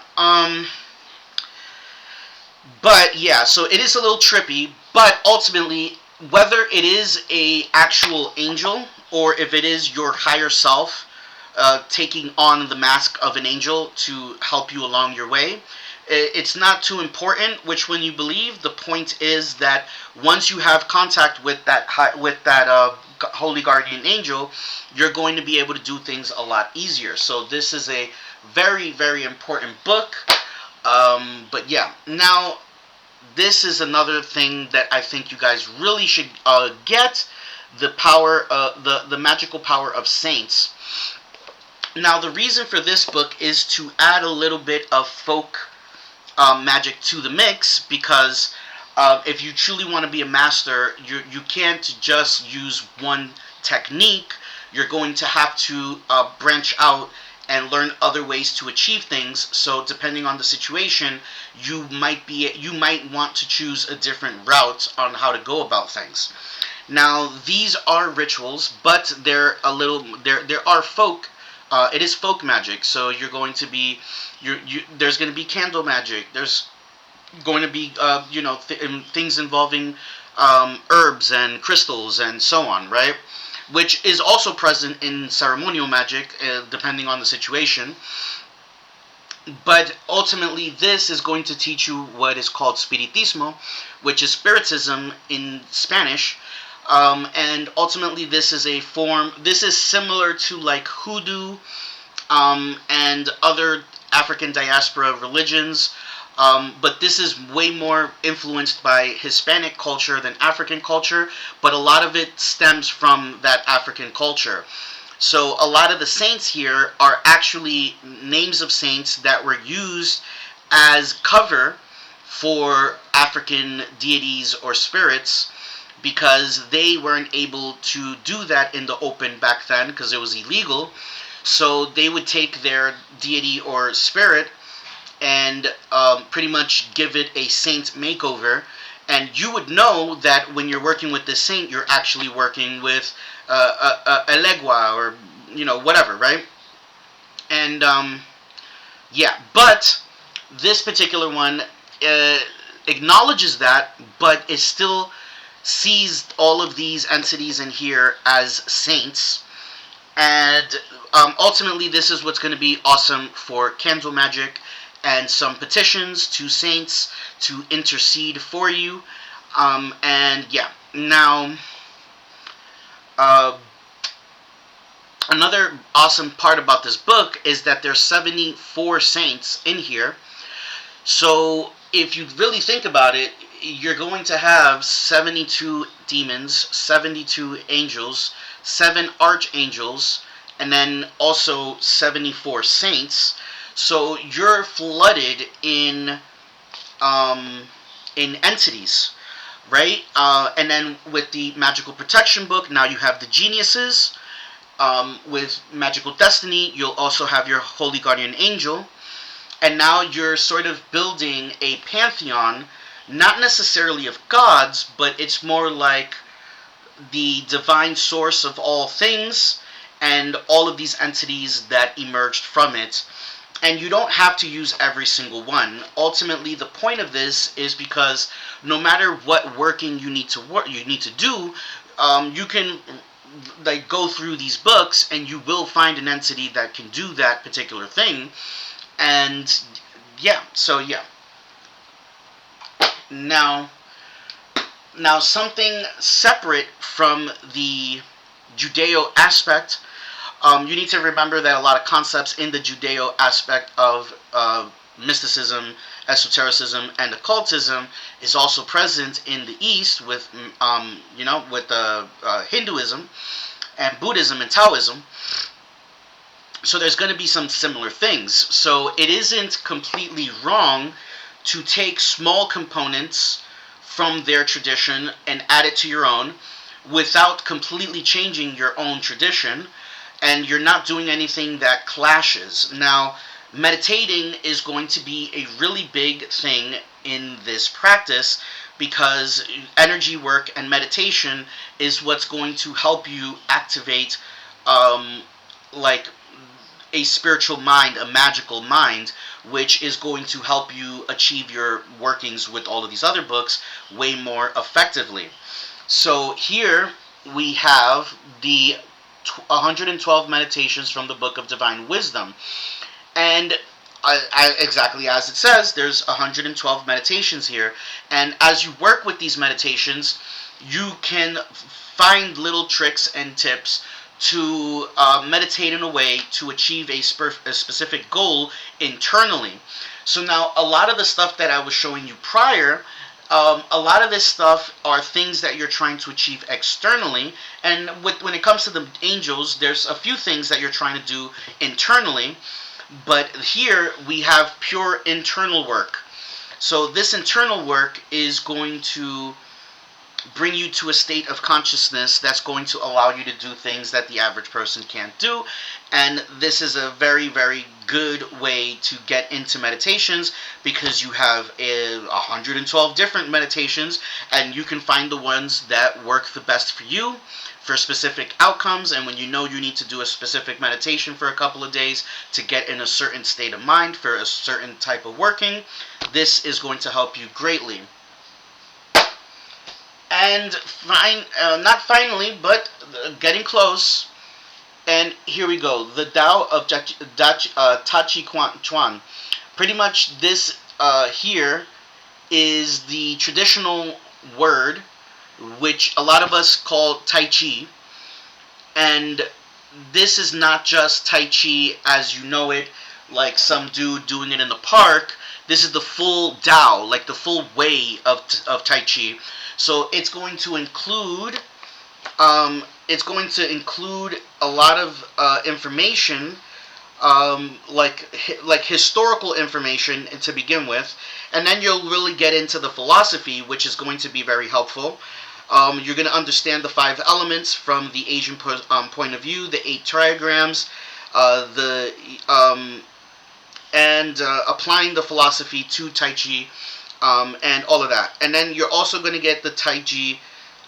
but yeah, so it is a little trippy, but ultimately, whether it is a actual angel or if it is your higher self taking on the mask of an angel to help you along your way, it's not too important which one you believe. The point is that once you have contact with that holy guardian angel, you're going to be able to do things a lot easier. So this is a very, very important book. But yeah, now this is another thing that I think you guys really should get: the power, the magical power of saints. Now, the reason for this book is to add a little bit of folk magic to the mix, because if you truly want to be a master, you can't just use one technique. You're going to have to branch out and learn other ways to achieve things. So depending on the situation, you might want to choose a different route on how to go about things. Now, these are rituals, but they're a little there are folk. It is folk magic, so you're going to be there's going to be candle magic. There's going to be things involving herbs and crystals and so on, right? Which is also present in ceremonial magic, depending on the situation. But ultimately, this is going to teach you what is called spiritismo, which is spiritism in Spanish. And ultimately, this is a form. This is similar to, like, hoodoo and other African diaspora religions. But this is way more influenced by Hispanic culture than African culture, but a lot of it stems from that African culture. So a lot of the saints here are actually names of saints that were used as cover for African deities or spirits, because they weren't able to do that in the open back then because it was illegal. So they would take their deity or spirit and pretty much give it a saint makeover. And you would know that when you're working with this saint, you're actually working with a legua, or whatever, right? And yeah, but this particular one acknowledges that, but it still sees all of these entities in here as saints. And ultimately, this is what's going to be awesome for candle magic and some petitions to saints to intercede for you. And yeah, now another awesome part about this book is that there's 74 saints in here. So if you really think about it, you're going to have 72 demons, 72 angels, 7 archangels, and then also 74 saints. So you're flooded in in entities, right? And then with the magical protection book, now you have the geniuses. With magical destiny, you'll also have your holy guardian angel, and now you're sort of building a pantheon, not necessarily of gods, but it's more like the divine source of all things and all of these entities that emerged from it. And you don't have to use every single one. Ultimately, the point of this is because no matter what working you need to do, you can like go through these books and you will find an entity that can do that particular thing. And yeah, so yeah. Now, something separate from the Judeo aspect, you need to remember that a lot of concepts in the Judeo aspect of mysticism, esotericism, and occultism is also present in the East with, with Hinduism and Buddhism and Taoism. So there's going to be some similar things. So it isn't completely wrong to take small components from their tradition and add it to your own without completely changing your own tradition, and you're not doing anything that clashes. Now, meditating is going to be a really big thing in this practice because energy work and meditation is what's going to help you activate like a spiritual mind, a magical mind, which is going to help you achieve your workings with all of these other books way more effectively. So here we have the 112 meditations from the Book of Divine Wisdom. And exactly as it says, there's 112 meditations here. And as you work with these meditations, you can find little tricks and tips to meditate in a way to achieve a specific goal internally. So now, a lot of the stuff that I was showing you prior, a lot of this stuff are things that you're trying to achieve externally. And when it comes to the angels, there's a few things that you're trying to do internally. But here we have pure internal work. So this internal work is going to bring you to a state of consciousness that's going to allow you to do things that the average person can't do. And this is a very, very good way to get into meditations because you have 112 different meditations and you can find the ones that work the best for you for specific outcomes. And when you know you need to do a specific meditation for a couple of days to get in a certain state of mind for a certain type of working, this is going to help you greatly. And not finally, but getting close. And here we go. The Tao of Tai Chi Chuan. Pretty much this here is the traditional word, which a lot of us call Tai Chi. And this is not just Tai Chi as you know it, like some dude doing it in the park. This is the full Tao, like the full way of Tai Chi. So it's going to include a lot of information, like historical information to begin with, and then you'll really get into the philosophy, which is going to be very helpful. You're going to understand the 5 elements from the Asian point of view, the 8 trigrams, applying the philosophy to Tai Chi. And all of that. And then you're also going to get the Tai Chi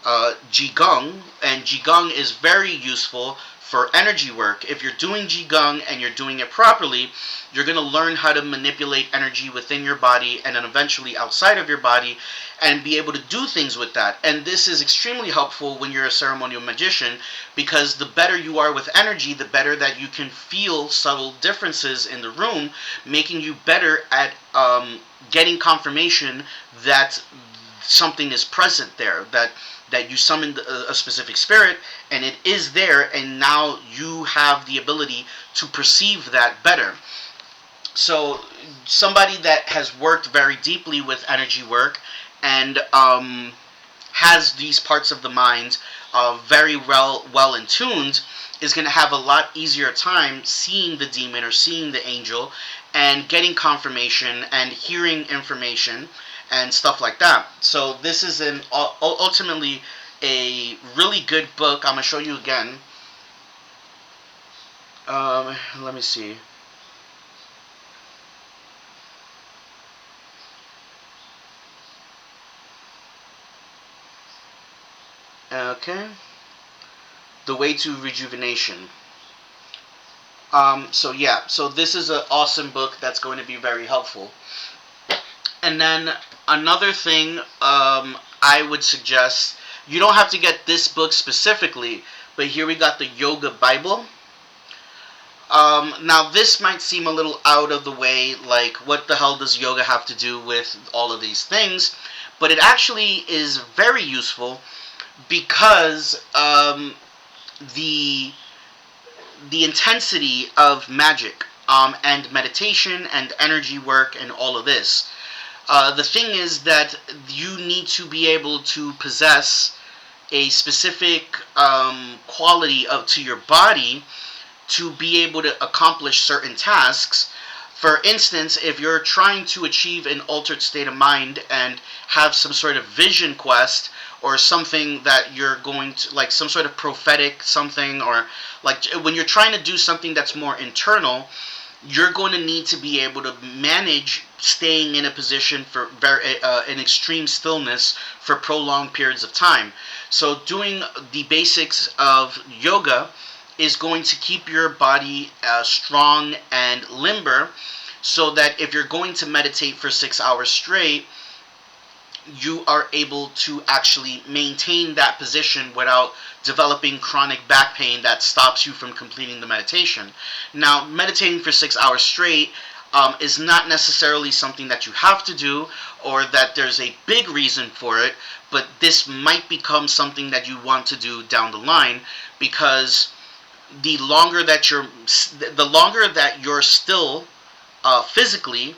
Qigong, and Qigong is very useful for energy work. If you're doing Qigong and you're doing it properly, you're going to learn how to manipulate energy within your body and then eventually outside of your body and be able to do things with that. And this is extremely helpful when you're a ceremonial magician because the better you are with energy, the better that you can feel subtle differences in the room, making you better at getting confirmation that something is present there, that you summoned a specific spirit and it is there, and now you have the ability to perceive that better. So somebody that has worked very deeply with energy work and has these parts of the mind very well in tuned is going to have a lot easier time seeing the demon or seeing the angel and getting confirmation and hearing information and stuff like that. So this is ultimately a really good book. I'm gonna show you again. Let me see. Okay, The Way to Rejuvenation. So yeah, so this is an awesome book that's going to be very helpful. And then another thing I would suggest, you don't have to get this book specifically, but here we got the Yoga Bible. Now this might seem a little out of the way, like what the hell does yoga have to do with all of these things? But it actually is very useful because the the intensity of magic and meditation and energy work and all of this. The thing is that you need to be able to possess a specific quality to your body to be able to accomplish certain tasks. For instance, if you're trying to achieve an altered state of mind and have some sort of vision quest or something that you're going to, like some sort of prophetic something, or like when you're trying to do something that's more internal, you're going to need to be able to manage staying in a position for an extreme stillness for prolonged periods of time. So doing the basics of yoga is going to keep your body strong and limber, so that if you're going to meditate for 6 hours straight, you are able to actually maintain that position without developing chronic back pain that stops you from completing the meditation. Now, meditating for 6 hours straight is not necessarily something that you have to do or that there's a big reason for it, but this might become something that you want to do down the line, because the longer that you're still physically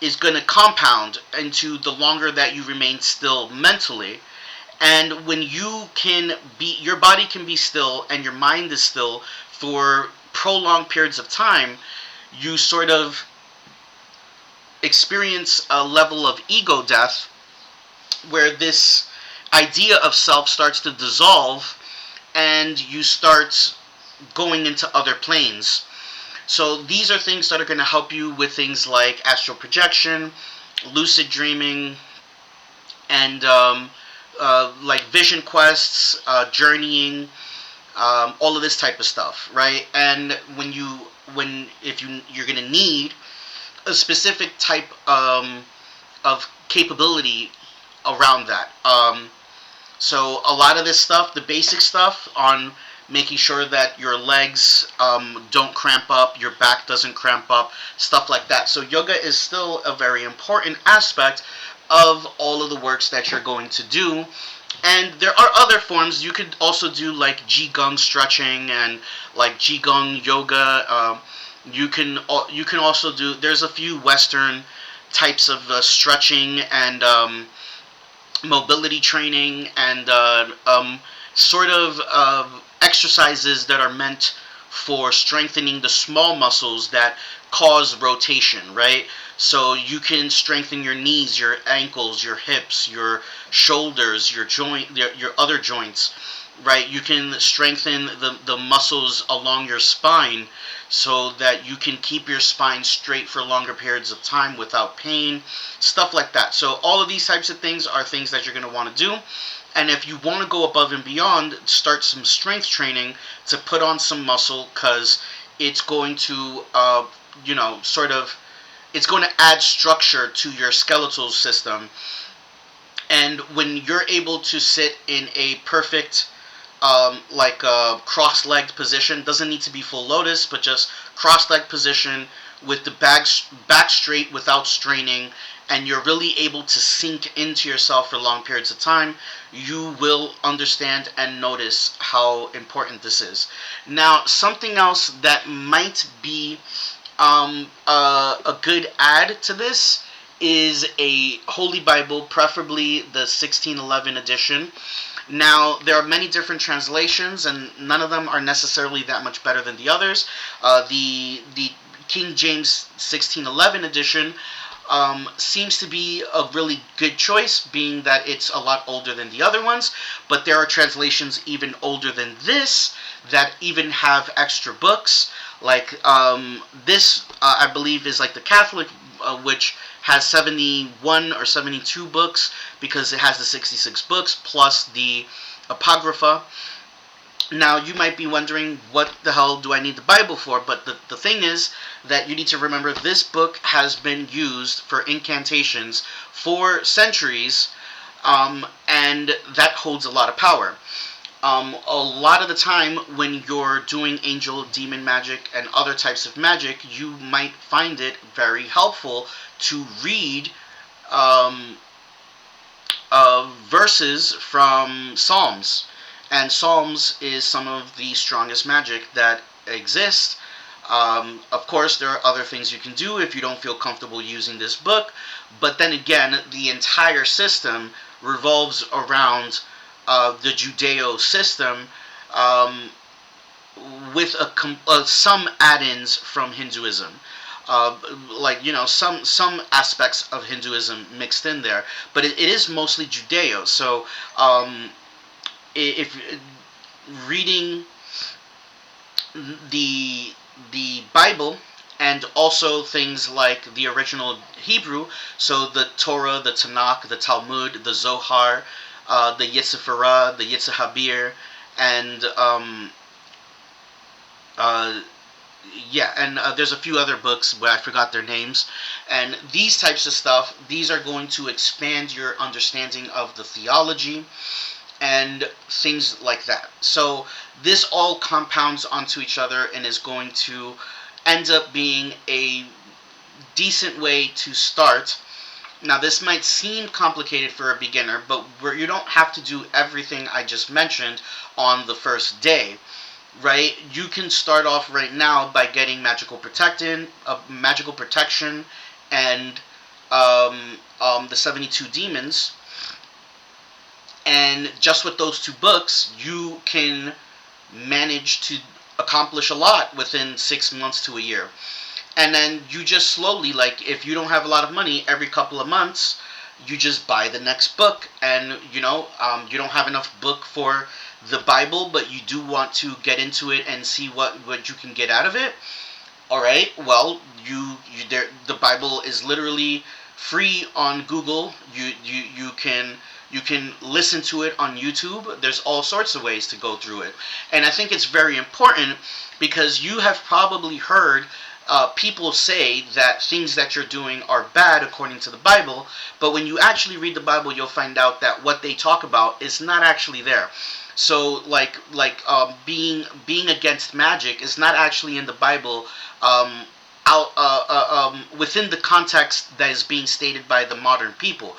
is going to compound into the longer that you remain still mentally. And when your body can be still and your mind is still for prolonged periods of time, you sort of experience a level of ego death where this idea of self starts to dissolve and you start going into other planes. So these are things that are going to help you with things like astral projection, lucid dreaming, and like vision quests, journeying, all of this type of stuff, right? And if you're going to need a specific type of capability around that. So a lot of this stuff, the basic stuff on making sure that your legs don't cramp up, your back doesn't cramp up, stuff like that. So yoga is still a very important aspect of all of the works that you're going to do. And there are other forms. You could also do like Qigong stretching and like Qigong yoga. You can also do. There's a few Western types of stretching and mobility training and sort of exercises that are meant for strengthening the small muscles that cause rotation, right? So you can strengthen your knees, your ankles, your hips, your shoulders, your other joints, right? You can strengthen the muscles along your spine so that you can keep your spine straight for longer periods of time without pain, stuff like that. So all of these types of things are things that you're going to want to do. And if you want to go above and beyond, start some strength training to put on some muscle, because it's going to, it's going to add structure to your skeletal system. And when you're able to sit in a perfect, like a cross-legged position, doesn't need to be full lotus, but just cross-legged position with the back straight without straining, and you're really able to sink into yourself for long periods of time, you will understand and notice how important this is. Now, something else that might be a good add to this is a Holy Bible, preferably the 1611 edition. Now, there are many different translations, and none of them are necessarily that much better than the others. The King James 1611 edition seems to be a really good choice, being that it's a lot older than the other ones. But there are translations even older than this that even have extra books. Like this, I believe, is like the Catholic, which has 71 or 72 books, because it has the 66 books plus the Apocrypha. Now, you might be wondering, what the hell do I need the Bible for? But the thing is that you need to remember, this book has been used for incantations for centuries, and that holds a lot of power. A lot of the time, when you're doing angel, demon magic, and other types of magic, you might find it very helpful to read um, verses from Psalms. And Psalms is some of the strongest magic that exists. Of course, there are other things you can do if you don't feel comfortable using this book. But then again, the entire system revolves around the Judeo system, um, with some add-ins from Hinduism. Like, some aspects of Hinduism mixed in there, but it is mostly Judeo. So if reading the Bible, and also things like the original Hebrew, so the Torah, the Tanakh, the Talmud, the Zohar, the Yitzhak, the Yitzhabir, and uh, yeah, and there's a few other books where I forgot their names. And these types of stuff, these are going to expand your understanding of the theology and things like that. So this all compounds onto each other and is going to end up being a decent way to start. Now, this might seem complicated for a beginner, but you don't have to do everything I just mentioned on the first day, right? You can start off right now by getting magical protection, and the 72 demons. And just with those two books, you can manage to accomplish a lot within 6 months to a year. And then you just slowly, like, if you don't have a lot of money, every couple of months, you just buy the next book. And, you don't have enough book for the Bible, but you do want to get into it and see what you can get out of it. All right, well, the Bible is literally free on Google. You can listen to it on YouTube. There's all sorts of ways to go through it. And I think it's very important, because you have probably heard people say that things that you're doing are bad according to the Bible, but when you actually read the Bible, you'll find out that what they talk about is not actually there. So, being against magic is not actually in the Bible, um, within the context that is being stated by the modern people.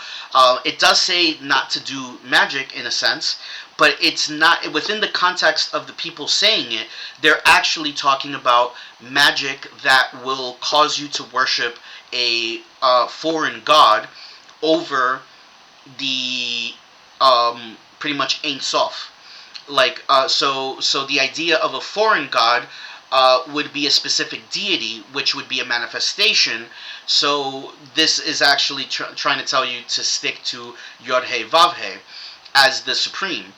It does say not to do magic in a sense, but it's not within the context of the people saying it. They're actually talking about magic that will cause you to worship a foreign god over the pretty much Ein Sof. So the idea of a foreign god would be a specific deity, which would be a manifestation. So this is actually trying to tell you to stick to Yod He Vav He as the supreme,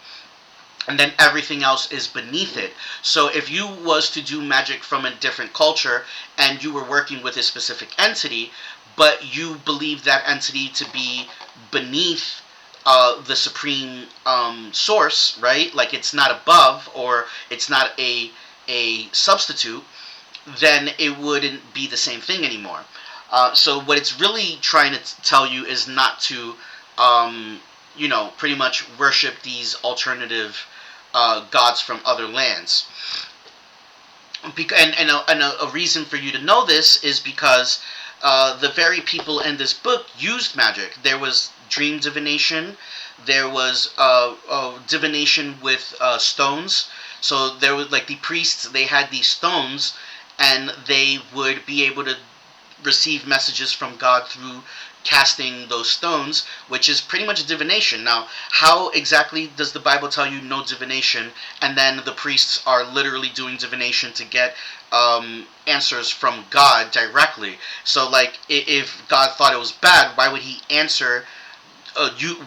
and then everything else is beneath it. So if you was to do magic from a different culture, and you were working with a specific entity, but you believe that entity to be beneath the supreme source, right? Like, it's not above, or it's not a substitute, then it wouldn't be the same thing anymore. So what it's really trying to tell you is not to, pretty much worship these alternative gods from other lands. And a reason for you to know this is because the very people in this book used magic. There was dream divination. There was divination with stones. So there was, like, the priests, they had these stones, and they would be able to receive messages from God through casting those stones, which is pretty much divination. Now, how exactly does the Bible tell you no divination, and then the priests are literally doing divination to get answers from God directly? So, like, if God thought it was bad, why would He answer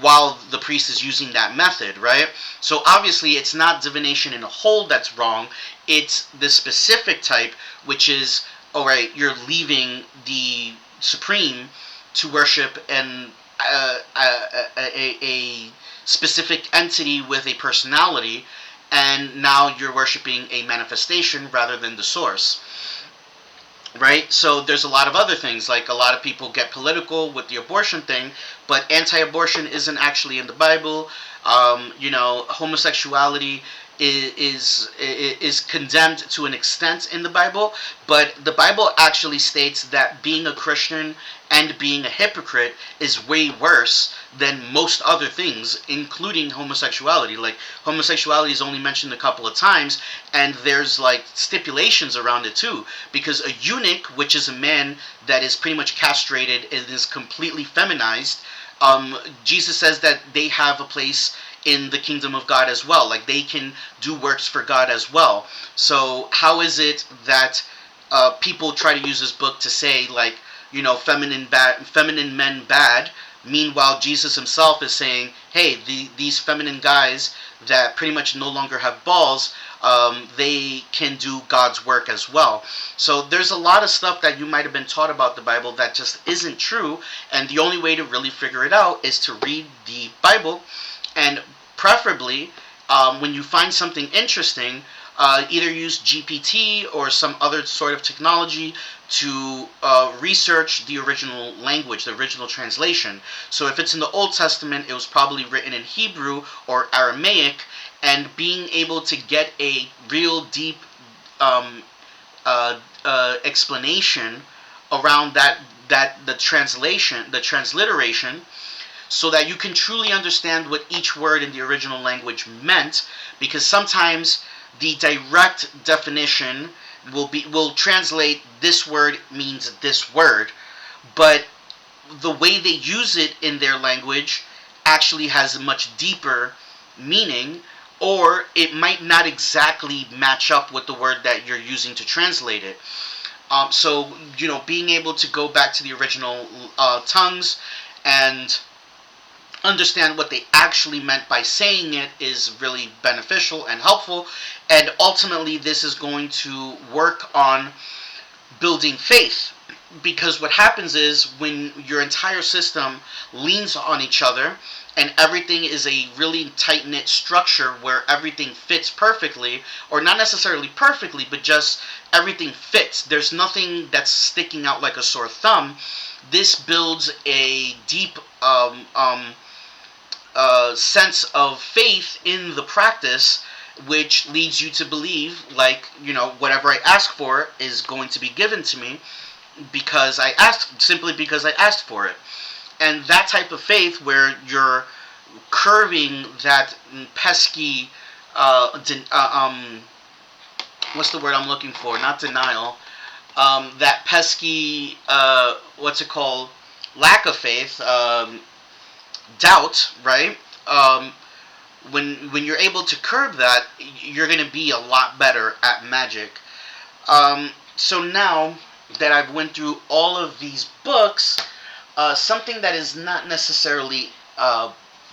while the priest is using that method, right? So obviously it's not divination in a whole that's wrong. It's the specific type, which is, all right, you're leaving the supreme to worship a specific entity with a personality, and now you're worshiping a manifestation rather than the source. Right? So there's a lot of other things, like a lot of people get political with the abortion thing, but anti-abortion isn't actually in the Bible. Homosexuality is condemned to an extent in the Bible, but the Bible actually states that being a Christian and being a hypocrite is way worse than most other things, including homosexuality. Like, homosexuality is only mentioned a couple of times, and there's like stipulations around it too, because a eunuch, which is a man that is pretty much castrated and is completely feminized, Jesus says that they have a place in the kingdom of God as well. Like, they can do works for God as well. So how is it that people try to use this book to say, like, feminine men bad? Meanwhile, Jesus himself is saying, hey, these feminine guys that pretty much no longer have balls, they can do God's work as well. So there's a lot of stuff that you might have been taught about the Bible that just isn't true, and the only way to really figure it out is to read the Bible, and preferably, when you find something interesting, either use GPT or some other sort of technology to research the original language, the original translation. So if it's in the Old Testament, it was probably written in Hebrew or Aramaic, and being able to get a real deep explanation around the translation, the transliteration, so that you can truly understand what each word in the original language meant, because sometimes the direct definition will translate this word means this word, but the way they use it in their language actually has a much deeper meaning, or it might not exactly match up with the word that you're using to translate it. So, being able to go back to the original tongues and understand what they actually meant by saying it is really beneficial and helpful. And ultimately, this is going to work on building faith, because what happens is when your entire system leans on each other and everything is a really tight-knit structure where everything fits perfectly, or not necessarily perfectly, but just everything fits, there's nothing that's sticking out like a sore thumb. This builds a deep sense of faith in the practice, which leads you to believe, like, whatever I ask for is going to be given to me simply because I asked for it. And that type of faith, where you're curving that pesky, what's the word I'm looking for? Not denial. That pesky, what's it called? Lack of faith, doubt, right? When you're able to curb that, you're going to be a lot better at magic. So now that I've went through all of these books, something that is not necessarily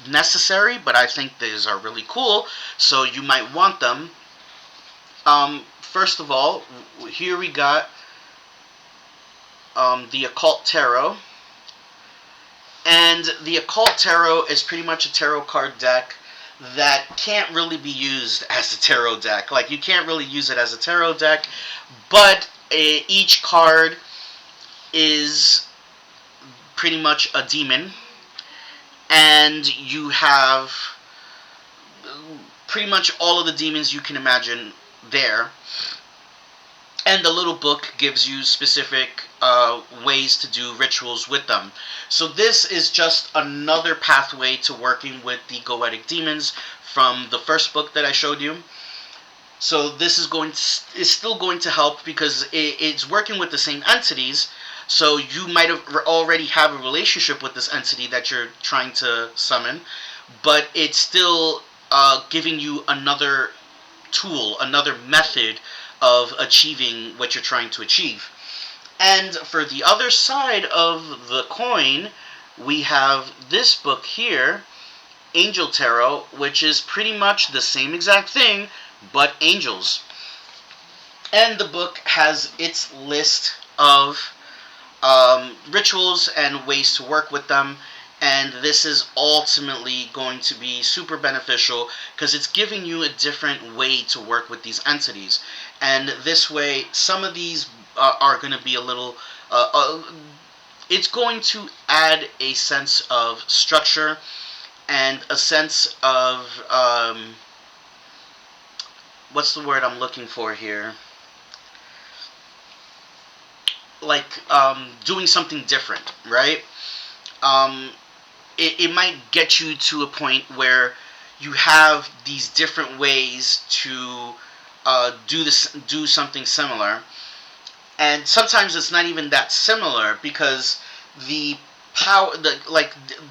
necessary, but I think these are really cool, so you might want them. First of all, here we got the Occult Tarot. And the Occult Tarot is pretty much a tarot card deck that can't really be used as a tarot deck. Like, you can't really use it as a tarot deck, but each card is pretty much a demon, and you have pretty much all of the demons you can imagine there. And the little book gives you specific ways to do rituals with them. So this is just another pathway to working with the goetic demons from the first book that I showed you. So this is still going to help, because it's working with the same entities, So you might have already have a relationship with this entity that you're trying to summon, but it's still giving you another tool, another method of achieving what you're trying to achieve. And for the other side of the coin, we have this book here, Angel Tarot, which is pretty much the same exact thing, but angels. And the book has its list of rituals and ways to work with them. And this is ultimately going to be super beneficial because it's giving you a different way to work with these entities. And this way, some of these are going to be a little. It's going to add a sense of structure and a sense of. What's the word I'm looking for here? Like doing something different, right? Um, it might get you to a point where you have these different ways to do something similar, and sometimes it's not even that similar because the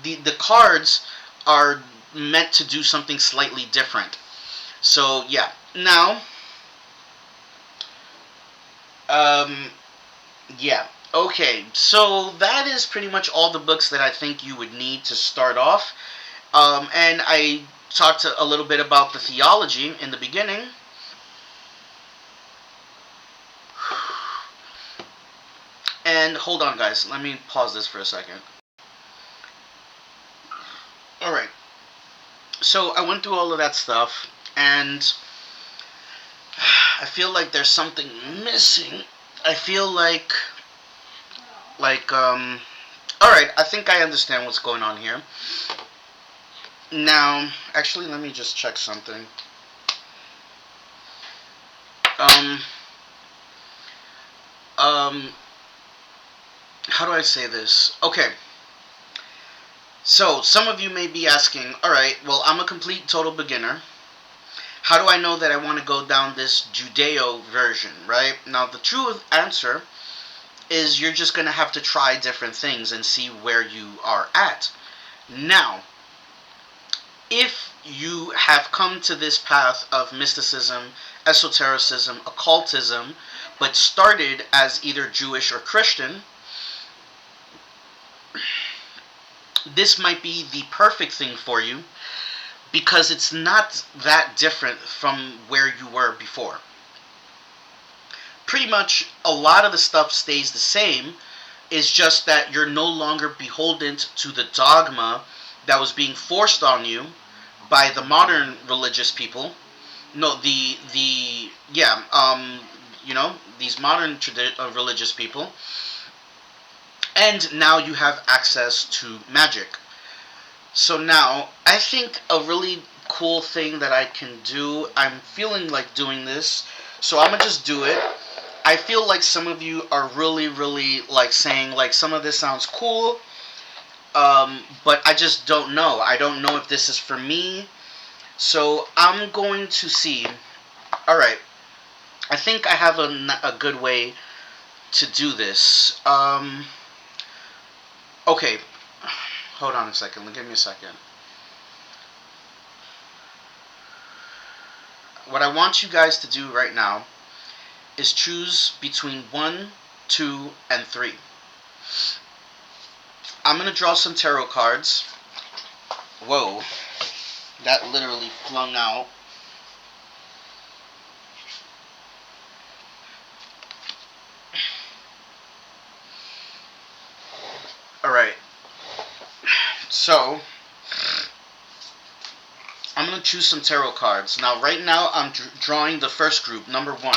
the cards are meant to do something slightly different. So yeah, now um, yeah. Okay, so that is pretty much all the books that I think you would need to start off. And I talked a little bit about the theology in the beginning. And hold on, guys. Let me pause this for a second. Alright, so I went through all of that stuff, and I feel like there's something missing. I feel like, alright, I think I understand what's going on here. Now, actually, let me just check something. Um, um, how do I say this? Okay. So, some of you may be asking, alright, well, I'm a complete total beginner. How do I know that I want to go down this Judeo version, right? Now, the true answer is you're just going to have to try different things and see where you are at. Now, if you have come to this path of mysticism, esotericism, occultism, but started as either Jewish or Christian, this might be the perfect thing for you because it's not that different from where you were before. Pretty much a lot of the stuff stays the same. It's just that you're no longer beholden to the dogma that was being forced on you by the modern religious people. No, the yeah, these modern religious people. And now you have access to magic. So now, I think a really cool thing that I can do, I'm feeling like doing this, so I'm gonna just do it. I feel like some of you are really, really like saying like some of this sounds cool, but I just don't know. I don't know if this is for me. So I'm going to see. All right, I think I have a good way to do this. Okay, hold on a second. Give me a second. What I want you guys to do right now is choose between 1, 2, and 3. I'm going to draw some tarot cards. Whoa, that literally flung out. Alright, so I'm going to choose some tarot cards. Now, right now, I'm drawing the first group, number 1.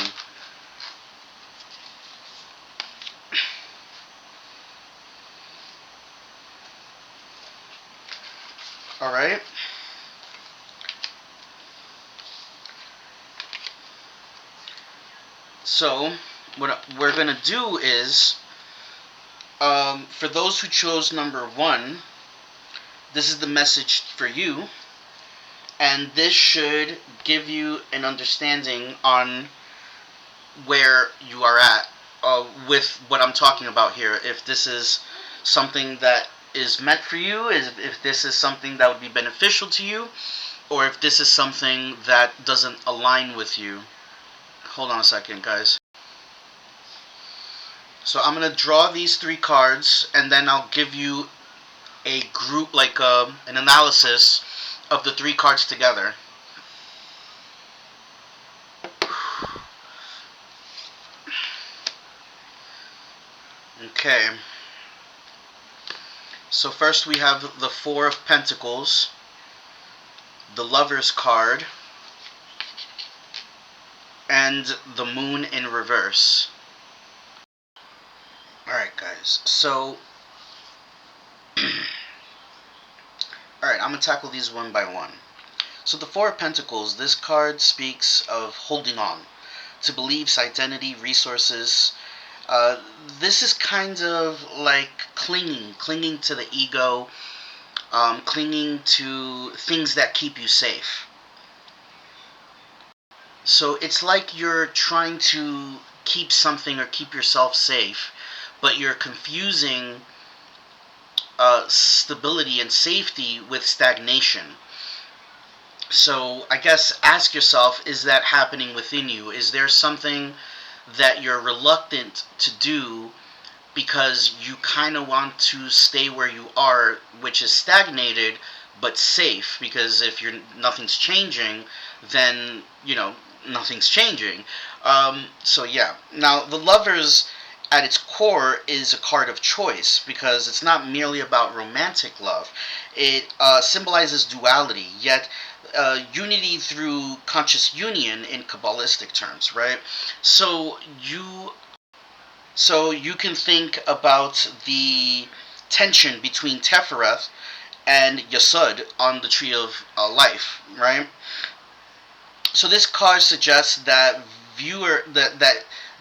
Alright. So, what we're going to do is, for those who chose number 1, this is the message for you. And this should give you an understanding on where you are at. with what I'm talking about here. If this is something that is meant for you, if this is something that would be beneficial to you, or if this is something that doesn't align with you. Hold on a second, guys. So I'm gonna draw these 3 cards, and then I'll give you a group, like an analysis of the 3 cards together. Okay. So first we have the 4 of Pentacles, the Lover's card, and the Moon in reverse. Alright, guys. So, alright, I'm going to tackle these one by one. So the 4 of Pentacles, this card speaks of holding on to beliefs, identity, resources. This is kind of like clinging to the ego, clinging to things that keep you safe. So it's like you're trying to keep something or keep yourself safe, but you're confusing stability and safety with stagnation. So I guess ask yourself, is that happening within you? Is there something that you're reluctant to do because you kind of want to stay where you are, which is stagnated but safe? Because if nothing's changing, then nothing's changing. So yeah. Now the Lovers, at its core, is a card of choice, because it's not merely about romantic love. It symbolizes duality, yet unity through conscious union in Kabbalistic terms, right? So you can think about the tension between Tefereth and Yesod on the Tree of Life, right? So this card suggests that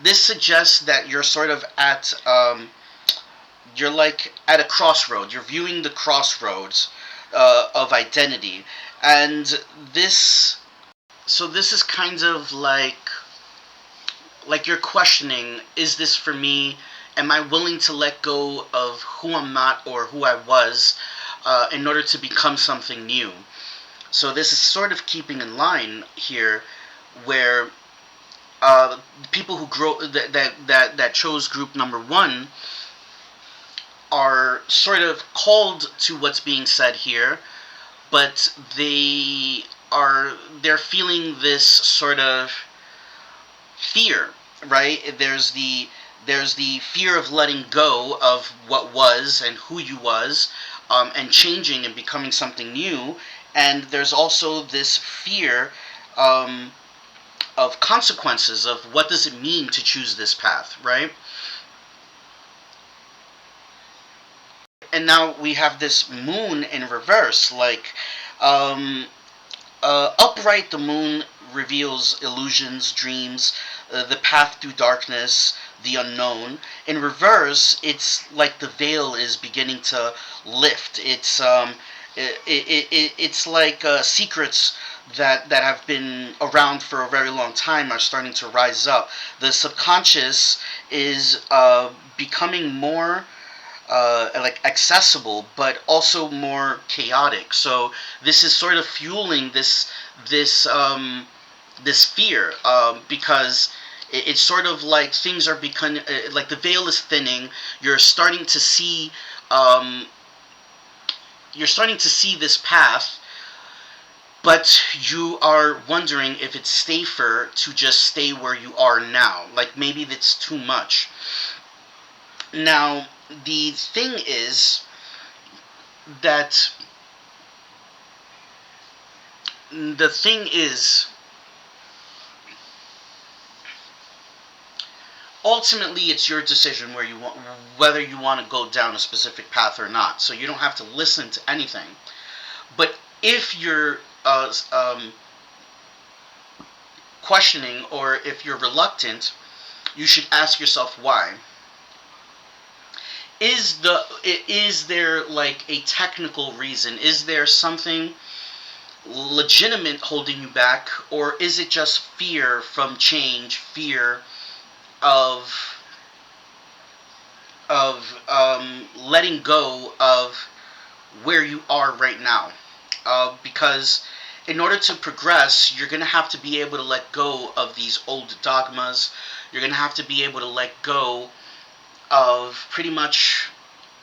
this suggests that you're sort of at you're like at a crossroad. You're viewing the crossroads of identity, and this is kind of like you're questioning, is this for me? Am I willing to let go of who I'm not or who I was in order to become something new? So this is sort of keeping in line here, where people who that chose group number 1 are sort of called to what's being said here, but they're feeling this sort of fear, right? There's the fear of letting go of what was and who you was, and changing and becoming something new. And there's also this fear of consequences, of what does it mean to choose this path, right? And now we have this Moon in reverse, like upright, the Moon reveals illusions, dreams, the path through darkness, the unknown. In reverse, it's like the veil is beginning to lift. It's like secrets that have been around for a very long time are starting to rise up. The subconscious is becoming more like accessible, but also more chaotic. So this is sort of fueling this fear, because it's sort of like things are becoming like the veil is thinning. You're starting to see this path, but you are wondering if it's safer to just stay where you are now. Like maybe that's too much. Now, the thing is that ultimately it's your decision whether you want to go down a specific path or not. So you don't have to listen to anything. But if you're questioning, or if you're reluctant, you should ask yourself why. Is there like a technical reason? Is there something legitimate holding you back, or is it just fear from change, fear of letting go of where you are right now, because in order to progress, you're going to have to be able to let go of these old dogmas. You're going to have to be able to let go of pretty much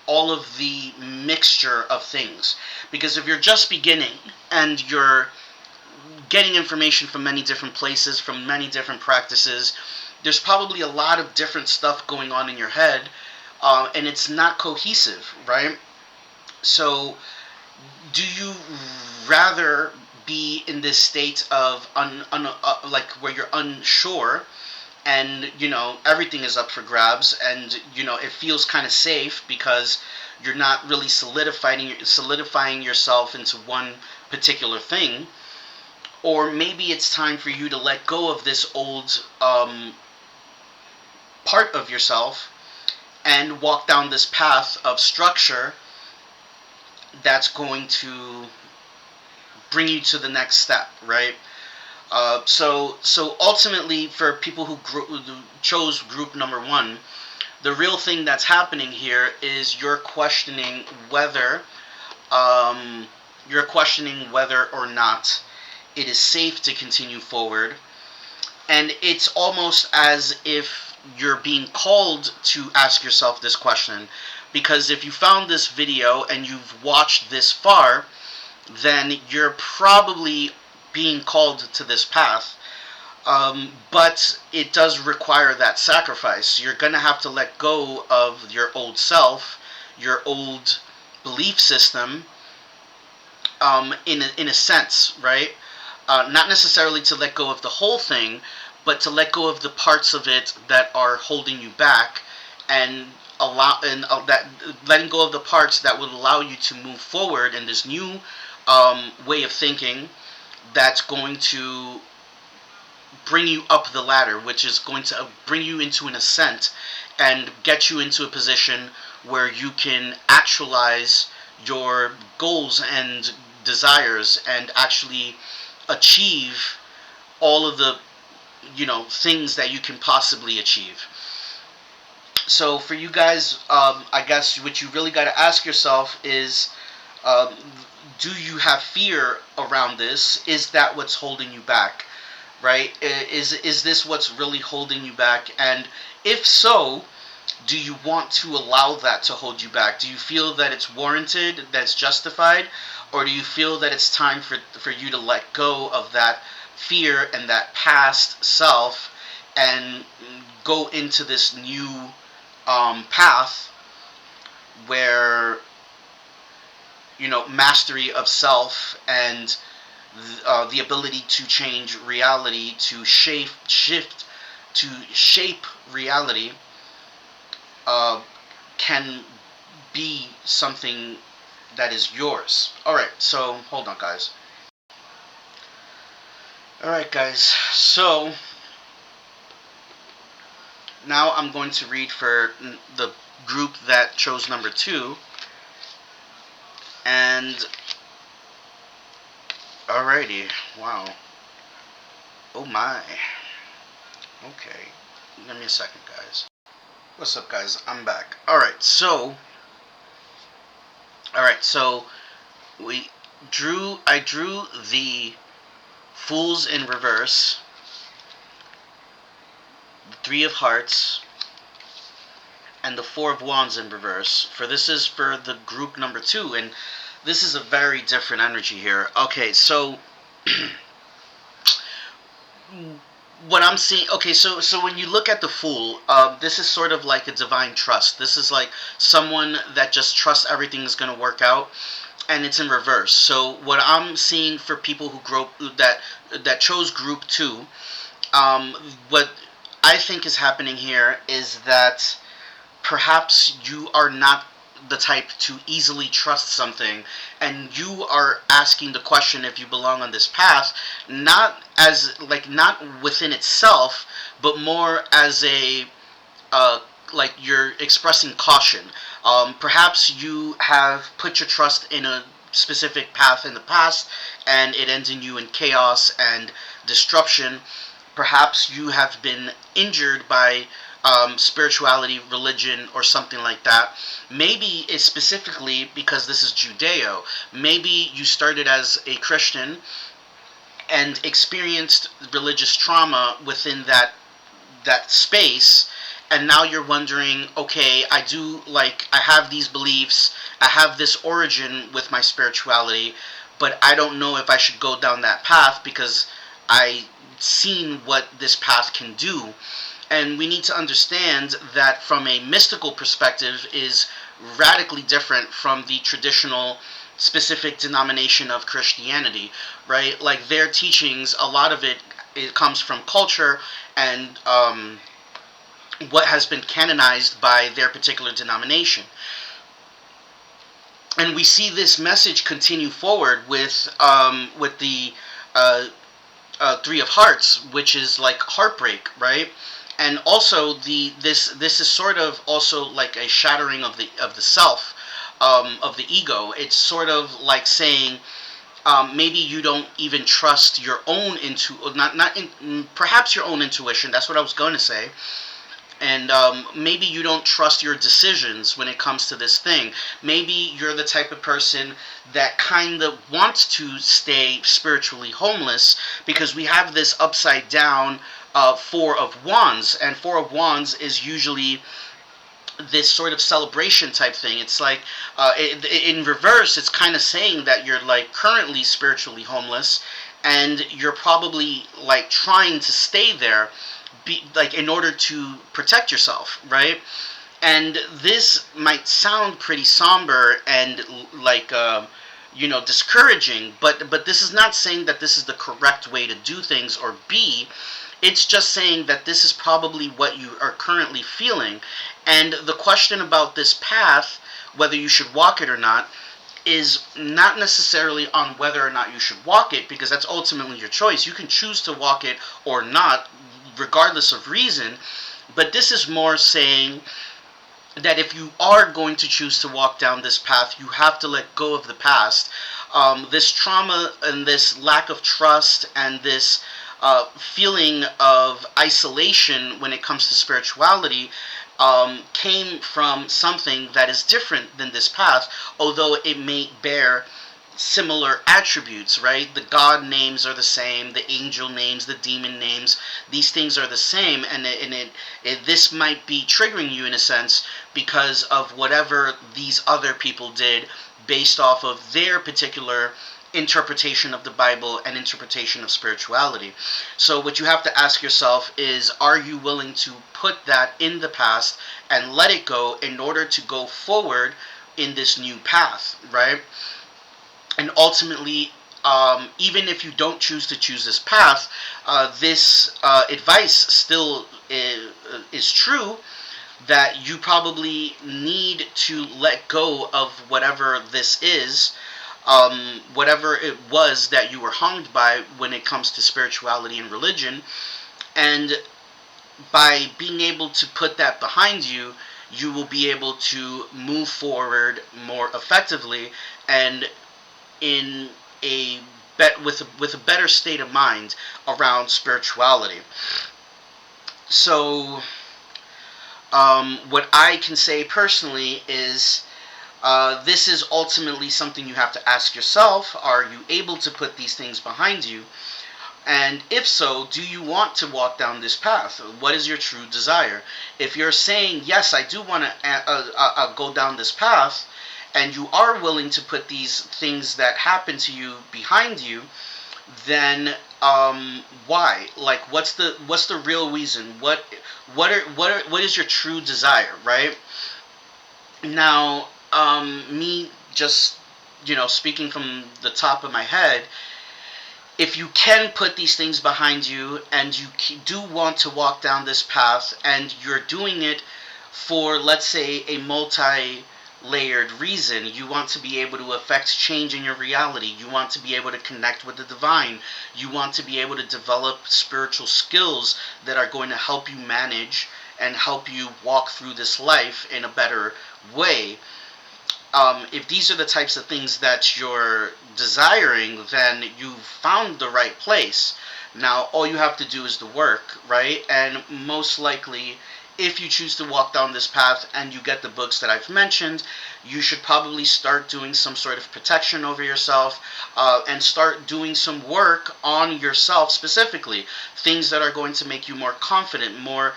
all of the mixture of things. Because if you're just beginning and you're getting information from many different places, from many different practices, there's probably a lot of different stuff going on in your head, and it's not cohesive, right? So, do you rather be in this state of like where you're unsure, and everything is up for grabs, and it feels kind of safe because you're not really solidifying yourself into one particular thing? Or maybe it's time for you to let go of this old part of yourself and walk down this path of structure that's going to bring you to the next step, right? So ultimately, for people who chose group number one, the real thing that's happening here is um, you're questioning whether or not it is safe to continue forward, and it's almost as if you're being called to ask yourself this question, because if you found this video and you've watched this far, then you're probably being called to this path. But it does require that sacrifice. You're going to have to let go of your old self, your old belief system, in a sense, right? Not necessarily to let go of the whole thing, but to let go of the parts of it that are holding you back, and that letting go of the parts that would allow you to move forward in this new way of thinking that's going to bring you up the ladder, which is going to bring you into an ascent and get you into a position where you can actualize your goals and desires and actually achieve all of the things that you can possibly achieve. So for you guys, I guess what you really got to ask yourself is, um, do you have fear around this? Is that what's holding you back? Right? Is this what's really holding you back? And if so, do you want to allow that to hold you back? Do you feel that it's warranted, that's justified, or do you feel that it's time for you to let go of that fear and that past self and go into this new path where mastery of self and the ability to change reality, to shape reality, uh, can be something that is yours. Alright, so hold on, guys. Alright, guys, so now I'm going to read for the group that chose number 2. And alrighty, wow. Oh my. Okay, give me a second, guys. What's up, guys? I'm back. Alright, so I drew the Fools in reverse, the Three of Hearts, and the Four of Wands in reverse. This is for the group number 2, and this is a very different energy here. Okay, so what I'm seeing, okay, so when you look at the Fool, this is sort of like a divine trust. This is like someone that just trusts everything is going to work out, and it's in reverse. So what I'm seeing for people that chose group 2, what I think is happening here is that perhaps you are not the type to easily trust something, and you are asking the question if you belong on this path, not within itself, but more as a like you're expressing caution. Perhaps you have put your trust in a specific path in the past, and it ends in you in chaos and disruption. Perhaps you have been injured by spirituality, religion, or something like that. Maybe it's specifically because this is Judeo. Maybe you started as a Christian and experienced religious trauma within that space, and now you're wondering, okay, I have these beliefs, I have this origin with my spirituality, but I don't know if I should go down that path because I seen what this path can do. And we need to understand that from a mystical perspective is radically different from the traditional specific denomination of Christianity, right? Like their teachings, a lot of it comes from culture and what has been canonized by their particular denomination. And we see this message continue forward with the uh, Three of Hearts, which is like heartbreak, right? And also this is sort of also like a shattering of the self, of the ego. It's sort of like saying, maybe you don't even trust your own perhaps your own intuition. That's what I was going to say. And maybe you don't trust your decisions when it comes to this thing. Maybe you're the type of person that kind of wants to stay spiritually homeless, because we have this upside down Four of Wands, and Four of Wands is usually this sort of celebration type thing. It's like in reverse, it's kind of saying that you're like currently spiritually homeless, and you're probably like trying to stay there, like in order to protect yourself, right? And this might sound pretty somber and like discouraging, but this is not saying that this is the correct way to do things or be. It's just saying that this is probably what you are currently feeling. And the question about this path, whether you should walk it or not, is not necessarily on whether or not you should walk it, because that's ultimately your choice. You can choose to walk it or not, regardless of reason. But this is more saying that if you are going to choose to walk down this path, you have to let go of the past. This trauma and this lack of trust and this feeling of isolation when it comes to spirituality came from something that is different than this path, although it may bear similar attributes, right? The God names are the same, the angel names, the demon names, these things are the same, and this might be triggering you in a sense because of whatever these other people did based off of their particular interpretation of the Bible and interpretation of spirituality. So what you have to ask yourself is, are you willing to put that in the past and let it go in order to go forward in this new path, right? And ultimately, even if you don't choose to choose this path, this advice still is true, that you probably need to let go of whatever this is, whatever it was that you were harmed by when it comes to spirituality and religion. And by being able to put that behind you, you will be able to move forward more effectively and in a with a better state of mind around spirituality. So, what I can say personally is, this is ultimately something you have to ask yourself. Are you able to put these things behind you? And if so, do you want to walk down this path? What is your true desire? If you're saying, yes, I do want to go down this path, and you are willing to put these things that happen to you behind you, then why? Like, what's the real reason? What is your true desire, right? Now, me just speaking from the top of my head, if you can put these things behind you and you do want to walk down this path, and you're doing it for, let's say, a multi-layered reason, you want to be able to affect change in your reality, you want to be able to connect with the divine, you want to be able to develop spiritual skills that are going to help you manage and help you walk through this life in a better way. If these are the types of things that you're desiring, then you've found the right place. Now, all you have to do is the work, right? And most likely, if you choose to walk down this path and you get the books that I've mentioned, you should probably start doing some sort of protection over yourself, and start doing some work on yourself specifically. Things that are going to make you more confident, more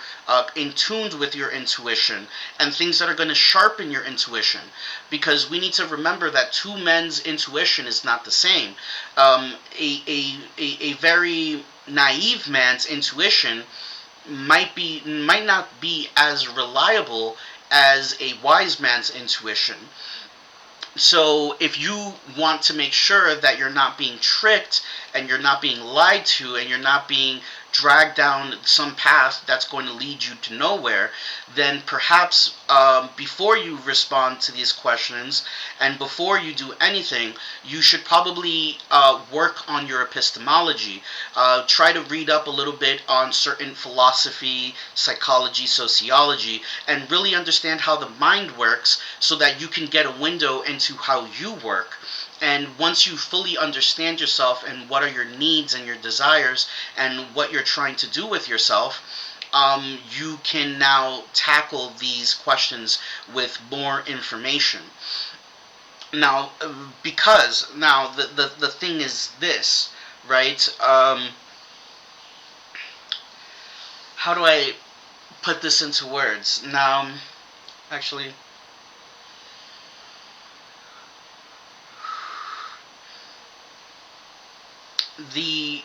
in tune with your intuition, and things that are going to sharpen your intuition. Because we need to remember that two men's intuition is not the same. A very naive man's intuition might not be as reliable as a wise man's intuition. So if you want to make sure that you're not being tricked and you're not being lied to and you're not being dragged down some path that's going to lead you to nowhere, then perhaps before you respond to these questions and before you do anything, you should probably work on your epistemology. Try to read up a little bit on certain philosophy, psychology, sociology, and really understand how the mind works so that you can get a window into how you work. And once you fully understand yourself and what are your needs and your desires and what you're trying to do with yourself, you can now tackle these questions with more information. Now, because now the thing is this, right? How do I put this into words? Now, actually, the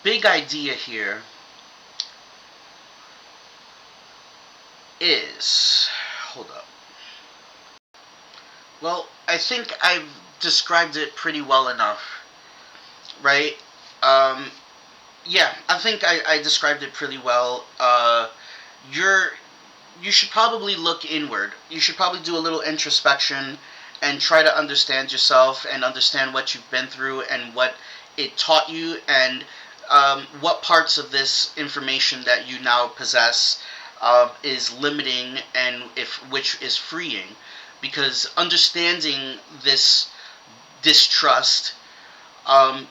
big idea here is, hold up. Well, I think I've described it pretty well enough, right? Um, yeah, I think I described it pretty well. You're you should probably look inward. You should probably do a little introspection and try to understand yourself and understand what you've been through and what it taught you, and what parts of this information that you now possess is limiting and if which is freeing. Because understanding this distrust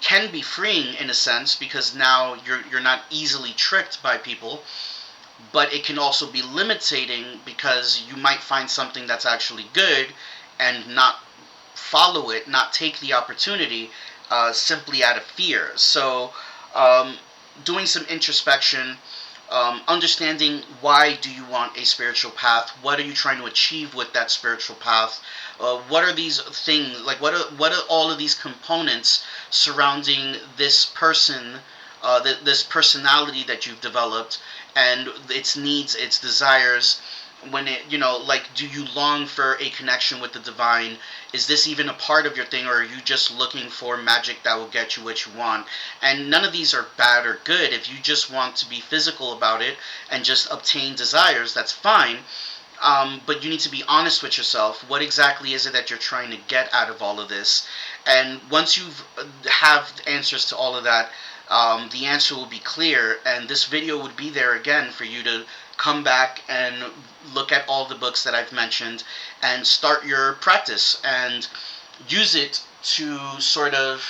can be freeing in a sense, because now you're not easily tricked by people, but it can also be limiting because you might find something that's actually good and not follow it, not take the opportunity, simply out of fear. So, um, doing some introspection, understanding why do you want a spiritual path, what are you trying to achieve with that spiritual path, what are these things, like what are all of these components surrounding this person, this personality that you've developed, and its needs, its desires. When it, like, do you long for a connection with the divine? Is this even a part of your thing, or are you just looking for magic that will get you what you want? And none of these are bad or good. If you just want to be physical about it and just obtain desires, that's fine. But you need to be honest with yourself. What exactly is it that you're trying to get out of all of this? And once you have answers to all of that, the answer will be clear, and this video would be there again for you to come back and look at all the books that I've mentioned and start your practice and use it to sort of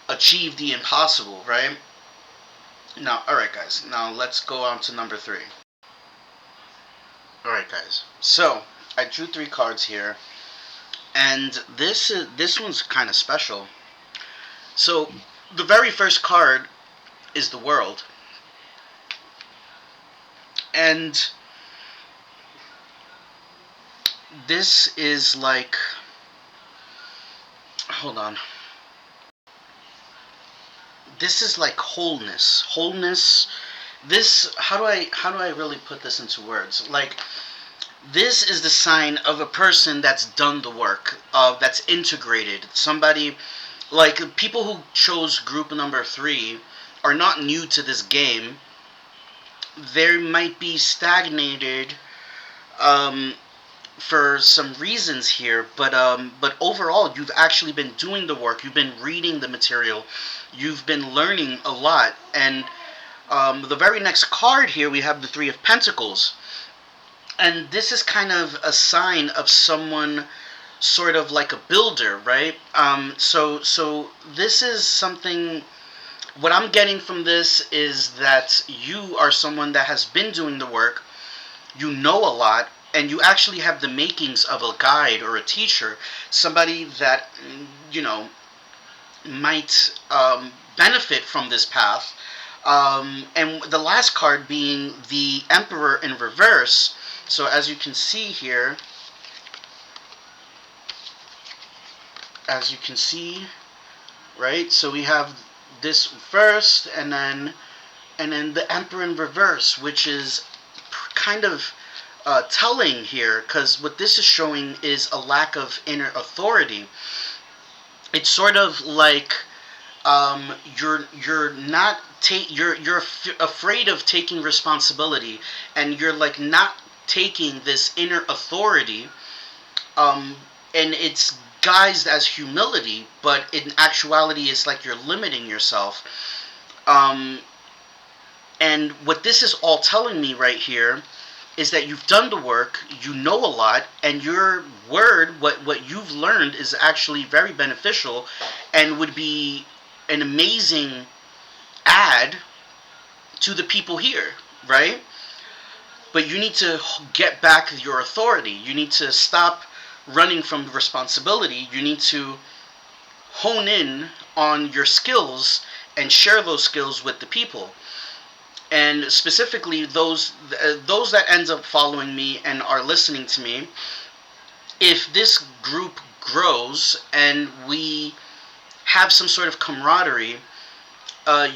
achieve the impossible, right? Now, alright guys, now let's go on to number 3. Alright guys, so I drew 3 cards here, and this one's kind of special. So the very first card is the world. And this is like, hold on. This is like wholeness. Wholeness. This, how do I really put this into words? Like, this is the sign of a person that's done the work, that's integrated. Somebody, like, people who chose group number 3 are not new to this game. They might be stagnated for some reasons here, but overall, you've actually been doing the work. You've been reading the material. You've been learning a lot. And the very next card here, we have the 3 of Pentacles. And this is kind of a sign of someone sort of like a builder, right? So this is something. What I'm getting from this is that you are someone that has been doing the work. you know a lot, and you actually have the makings of a guide or a teacher, somebody that, you know, might benefit from this path. And the last card being the Emperor in reverse. So as you can see here, as you can see, right? So we have this first, and then the Emperor in reverse, which is kind of telling here, because what this is showing is a lack of inner authority. It's sort of like you're not you're afraid of taking responsibility, and you're like not taking this inner authority, um, and it's guised as humility, but in actuality it's like you're limiting yourself. um, and what this is all telling me right here is that you've done the work, you know a lot, and your word, what you've learned, is actually very beneficial and would be an amazing add to the people here, right? But you need to get back your authority. You need to stop running from responsibility. You need to hone in on your skills and share those skills with the people. And specifically those that ends up following me and are listening to me, if this group grows and we have some sort of camaraderie,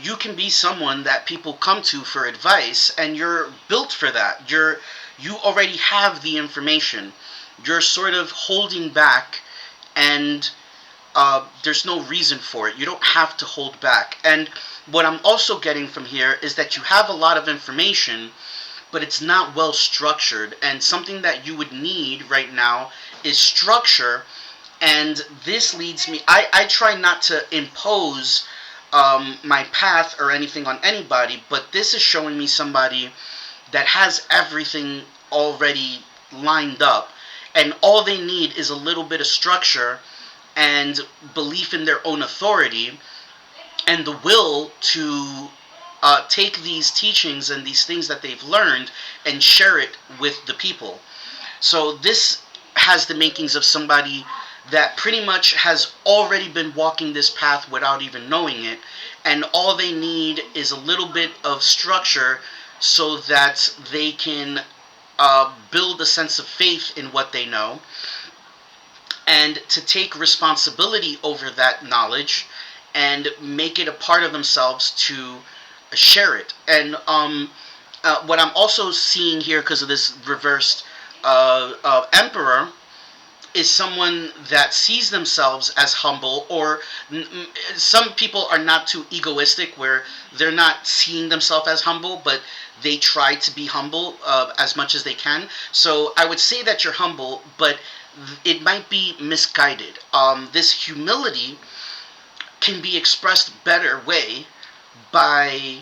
you can be someone that people come to for advice, and you're built for that. You already have the information. You're sort of holding back, and there's no reason for it. You don't have to hold back. And what I'm also getting from here is that you have a lot of information, but it's not well structured. And something that you would need right now is structure. And this leads me, I try not to impose my path or anything on anybody, but this is showing me somebody that has everything already lined up, and all they need is a little bit of structure and belief in their own authority, and the will to take these teachings and these things that they've learned and share it with the people. So this has the makings of somebody that pretty much has already been walking this path without even knowing it, and all they need is a little bit of structure so that they can build a sense of faith in what they know, and to take responsibility over that knowledge and make it a part of themselves to share it. And what I'm also seeing here, because of this reversed emperor, is someone that sees themselves as humble, or some people are not too egoistic where they're not seeing themselves as humble, but they try to be humble as much as they can. So I would say that you're humble, but it might be misguided. This humility can be expressed better way by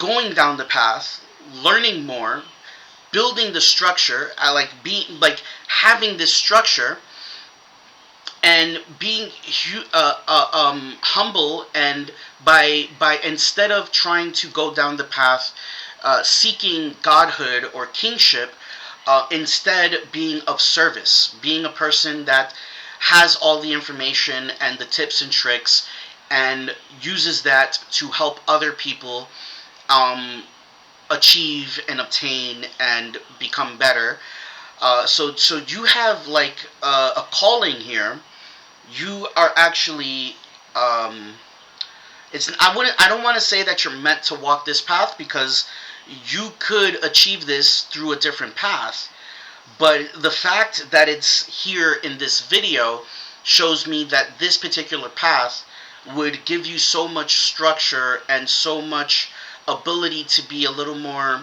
going down the path, learning more, building the structure. I like being like having this structure and being humble, and by instead of trying to go down the path seeking godhood or kingship, instead being of service, being a person that has all the information and the tips and tricks, and uses that to help other people achieve and obtain and become better. So you have like a calling here. You are actually I don't want to say that you're meant to walk this path, because you could achieve this through a different path. But the fact that it's here in this video shows me that this particular path would give you so much structure and so much ability to be a little more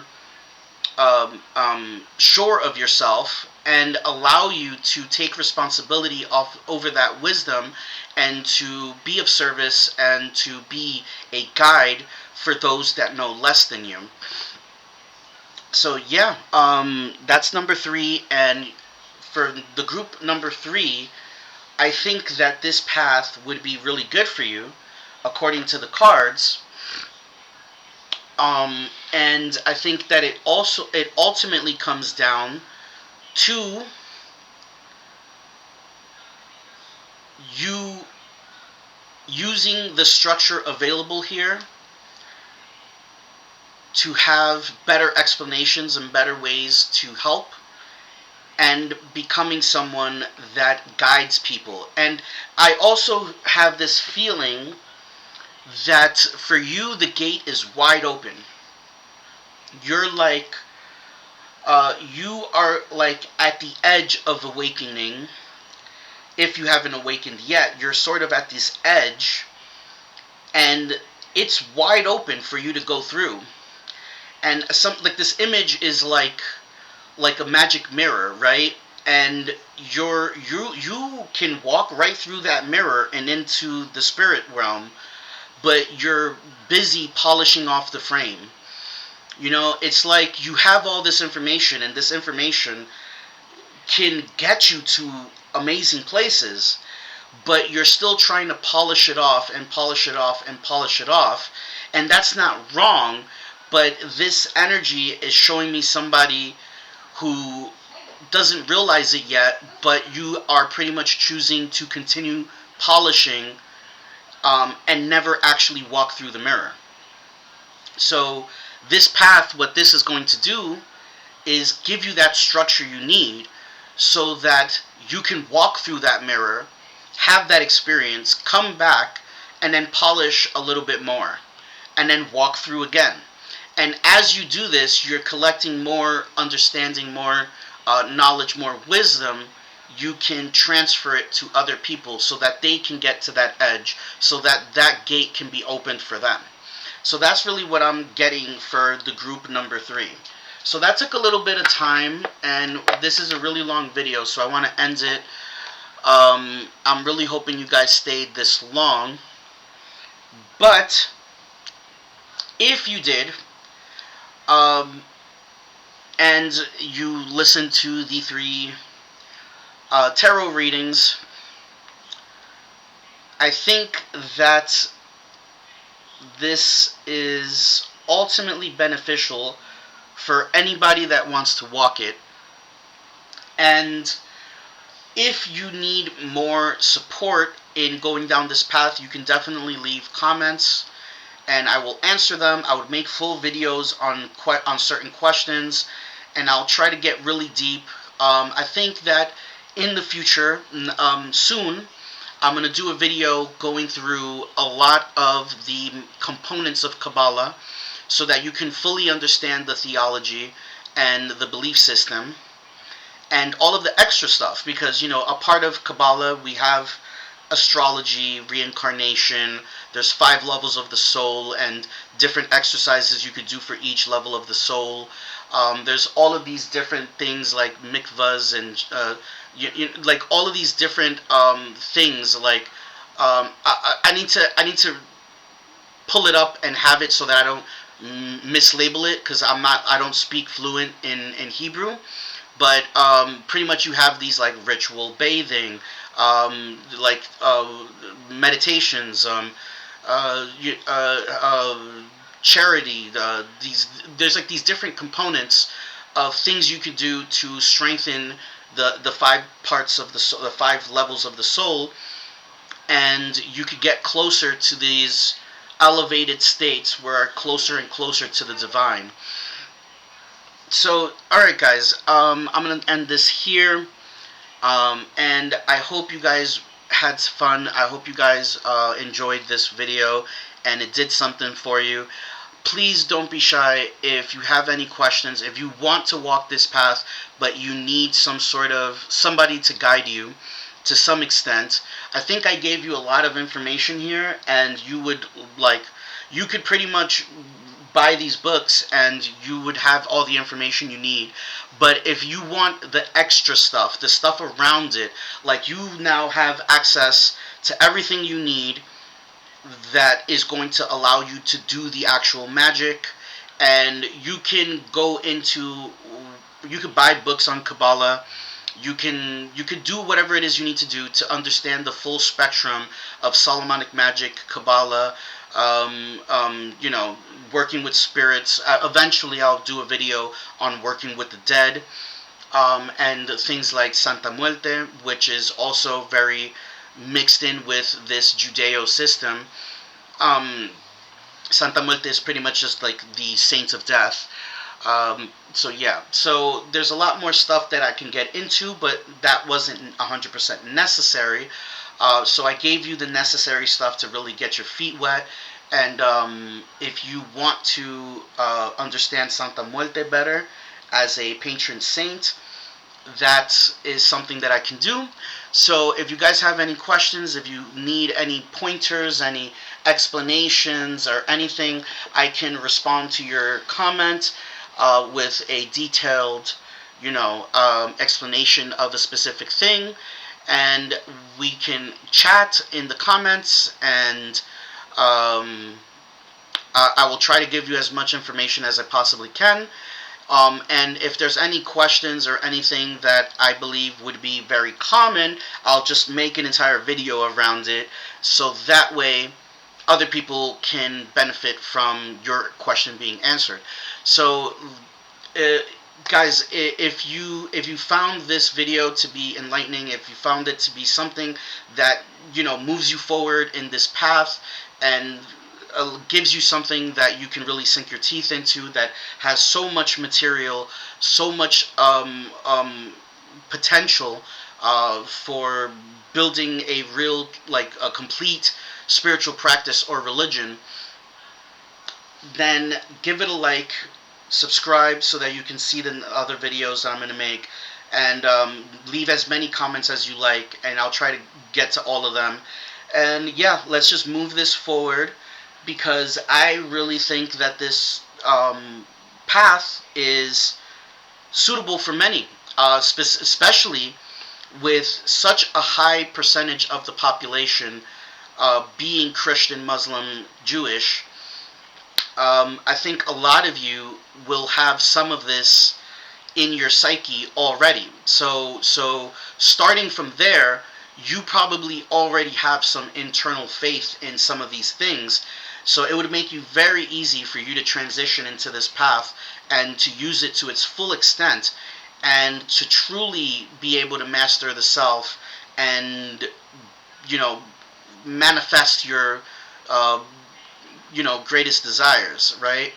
sure of yourself, and allow you to take responsibility over that wisdom, and to be of service and to be a guide for those that know less than you. So yeah, that's number 3. And for the group number 3, I think that this path would be really good for you according to the cards. And I think that it ultimately comes down to you using the structure available here to have better explanations and better ways to help, and becoming someone that guides people. And I also have this feeling that for you the gate is wide open. You're like you are like at the edge of awakening. If you haven't awakened yet, you're sort of at this edge, and it's wide open for you to go through. And some like this image is like a magic mirror, right? And you can walk right through that mirror and into the spirit realm, but you're busy polishing off the frame. You know, it's like you have all this information, and this information can get you to amazing places, but you're still trying to polish it off and polish it off and polish it off. And that's not wrong, but this energy is showing me somebody who doesn't realize it yet, but you are pretty much choosing to continue polishing, and never actually walk through the mirror. So this path, what this is going to do is give you that structure you need so that you can walk through that mirror, have that experience, come back, and then polish a little bit more, and then walk through again. And as you do this, you're collecting more understanding, more knowledge, more wisdom. You can transfer it to other people so that they can get to that edge, so that that gate can be opened for them. So that's really what I'm getting for the group number 3. So that took a little bit of time, and this is a really long video, so I want to end it. I'm really hoping you guys stayed this long. But if you did, and you listened to the 3 tarot readings, I think that this is ultimately beneficial for anybody that wants to walk it. And if you need more support in going down this path, you can definitely leave comments and I will answer them. I would make full videos on certain questions, and I'll try to get really deep. I think that in the future, soon, I'm going to do a video going through a lot of the components of Kabbalah so that you can fully understand the theology and the belief system and all of the extra stuff, because, you know, a part of Kabbalah, we have astrology, reincarnation, there's 5 levels of the soul and different exercises you could do for each level of the soul. There's all of these different things like mikvahs and like all of these different things. Like I need to pull it up and have it so that I don't mislabel it, because I don't speak fluent in Hebrew. But pretty much you have these like ritual bathing, like meditations, charity. There's like these different components of things you could do to strengthen the 5 parts of the soul, the 5 levels of the soul, and you could get closer to these elevated states where are closer and closer to the divine. So, alright guys, I'm going to end this here, and I hope you guys had fun. I hope you guys enjoyed this video and it did something for you. Please don't be shy if you have any questions. If you want to walk this path but you need some sort of somebody to guide you to some extent, I think I gave you a lot of information here, and you could pretty much buy these books and you would have all the information you need. But if you want the extra stuff, the stuff around it, like you now have access to everything you need that is going to allow you to do the actual magic, and you can you could buy books on Kabbalah. You could do whatever it is you need to do to understand the full spectrum of Solomonic magic, Kabbalah, you know, working with spirits. Eventually, I'll do a video on working with the dead, and things like Santa Muerte, which is also very mixed in with this Judeo system. Um, Santa Muerte is pretty much just like the saints of death. So yeah, so there's a lot more stuff that I can get into, but that wasn't 100% necessary. So I gave you the necessary stuff to really get your feet wet. And if you want to understand Santa Muerte better as a patron saint, that is something that I can do. So if you guys have any questions, if you need any pointers, any explanations, or anything, I can respond to your comment with a detailed, explanation of a specific thing. And we can chat in the comments, and I will try to give you as much information as I possibly can. And if there's any questions or anything that I believe would be very common, I'll just make an entire video around it, so that way other people can benefit from your question being answered. So, uh, guys, if you found this video to be enlightening, if you found it to be something that moves you forward in this path, and gives you something that you can really sink your teeth into, that has so much material, so much potential for building a real, like a complete spiritual practice or religion, then give it a like, subscribe so that you can see the other videos that I'm going to make, and leave as many comments as you like, and I'll try to get to all of them. And yeah, let's just move this forward, because I really think that this path is suitable for many, especially with such a high percentage of the population being Christian, Muslim, Jewish. I think a lot of you will have some of this in your psyche already. So starting from there, you probably already have some internal faith in some of these things. So it would make you very easy for you to transition into this path and to use it to its full extent, and to truly be able to master the self, and manifest your uh, greatest desires, right?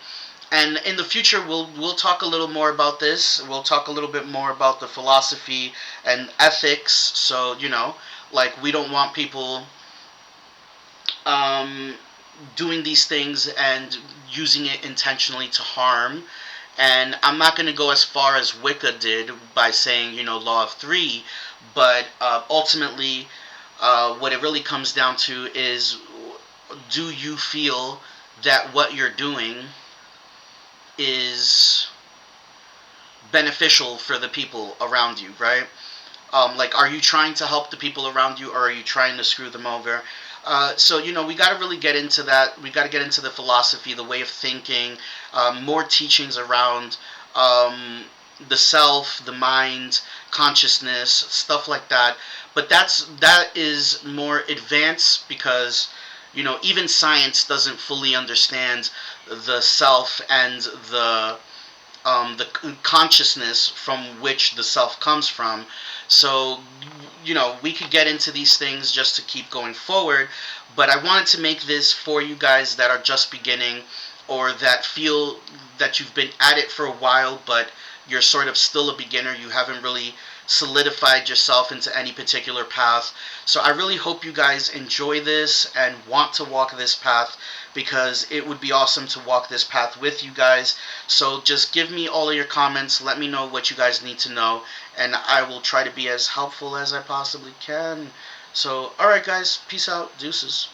And in the future, we'll talk a little more about this. We'll talk a little bit more about the philosophy and ethics. So like, we don't want people doing these things and using it intentionally to harm. And I'm not going to go as far as Wicca did by saying law of three, but ultimately, what it really comes down to is, do you feel that what you're doing is beneficial for the people around you, right? Like, are you trying to help the people around you, or are you trying to screw them over? So we got to really get into that. We got to get into the philosophy, the way of thinking, more teachings around the self, the mind, consciousness, stuff like that. But that is more advanced, because even science doesn't fully understand the self and the consciousness from which the self comes from. So, we could get into these things just to keep going forward, but I wanted to make this for you guys that are just beginning, or that feel that you've been at it for a while, but you're sort of still a beginner. You haven't really solidified yourself into any particular path. So I really hope you guys enjoy this and want to walk this path, because it would be awesome to walk this path with you guys. So just give me all of your comments. Let me know what you guys need to know, and I will try to be as helpful as I possibly can. So, alright guys, peace out, deuces.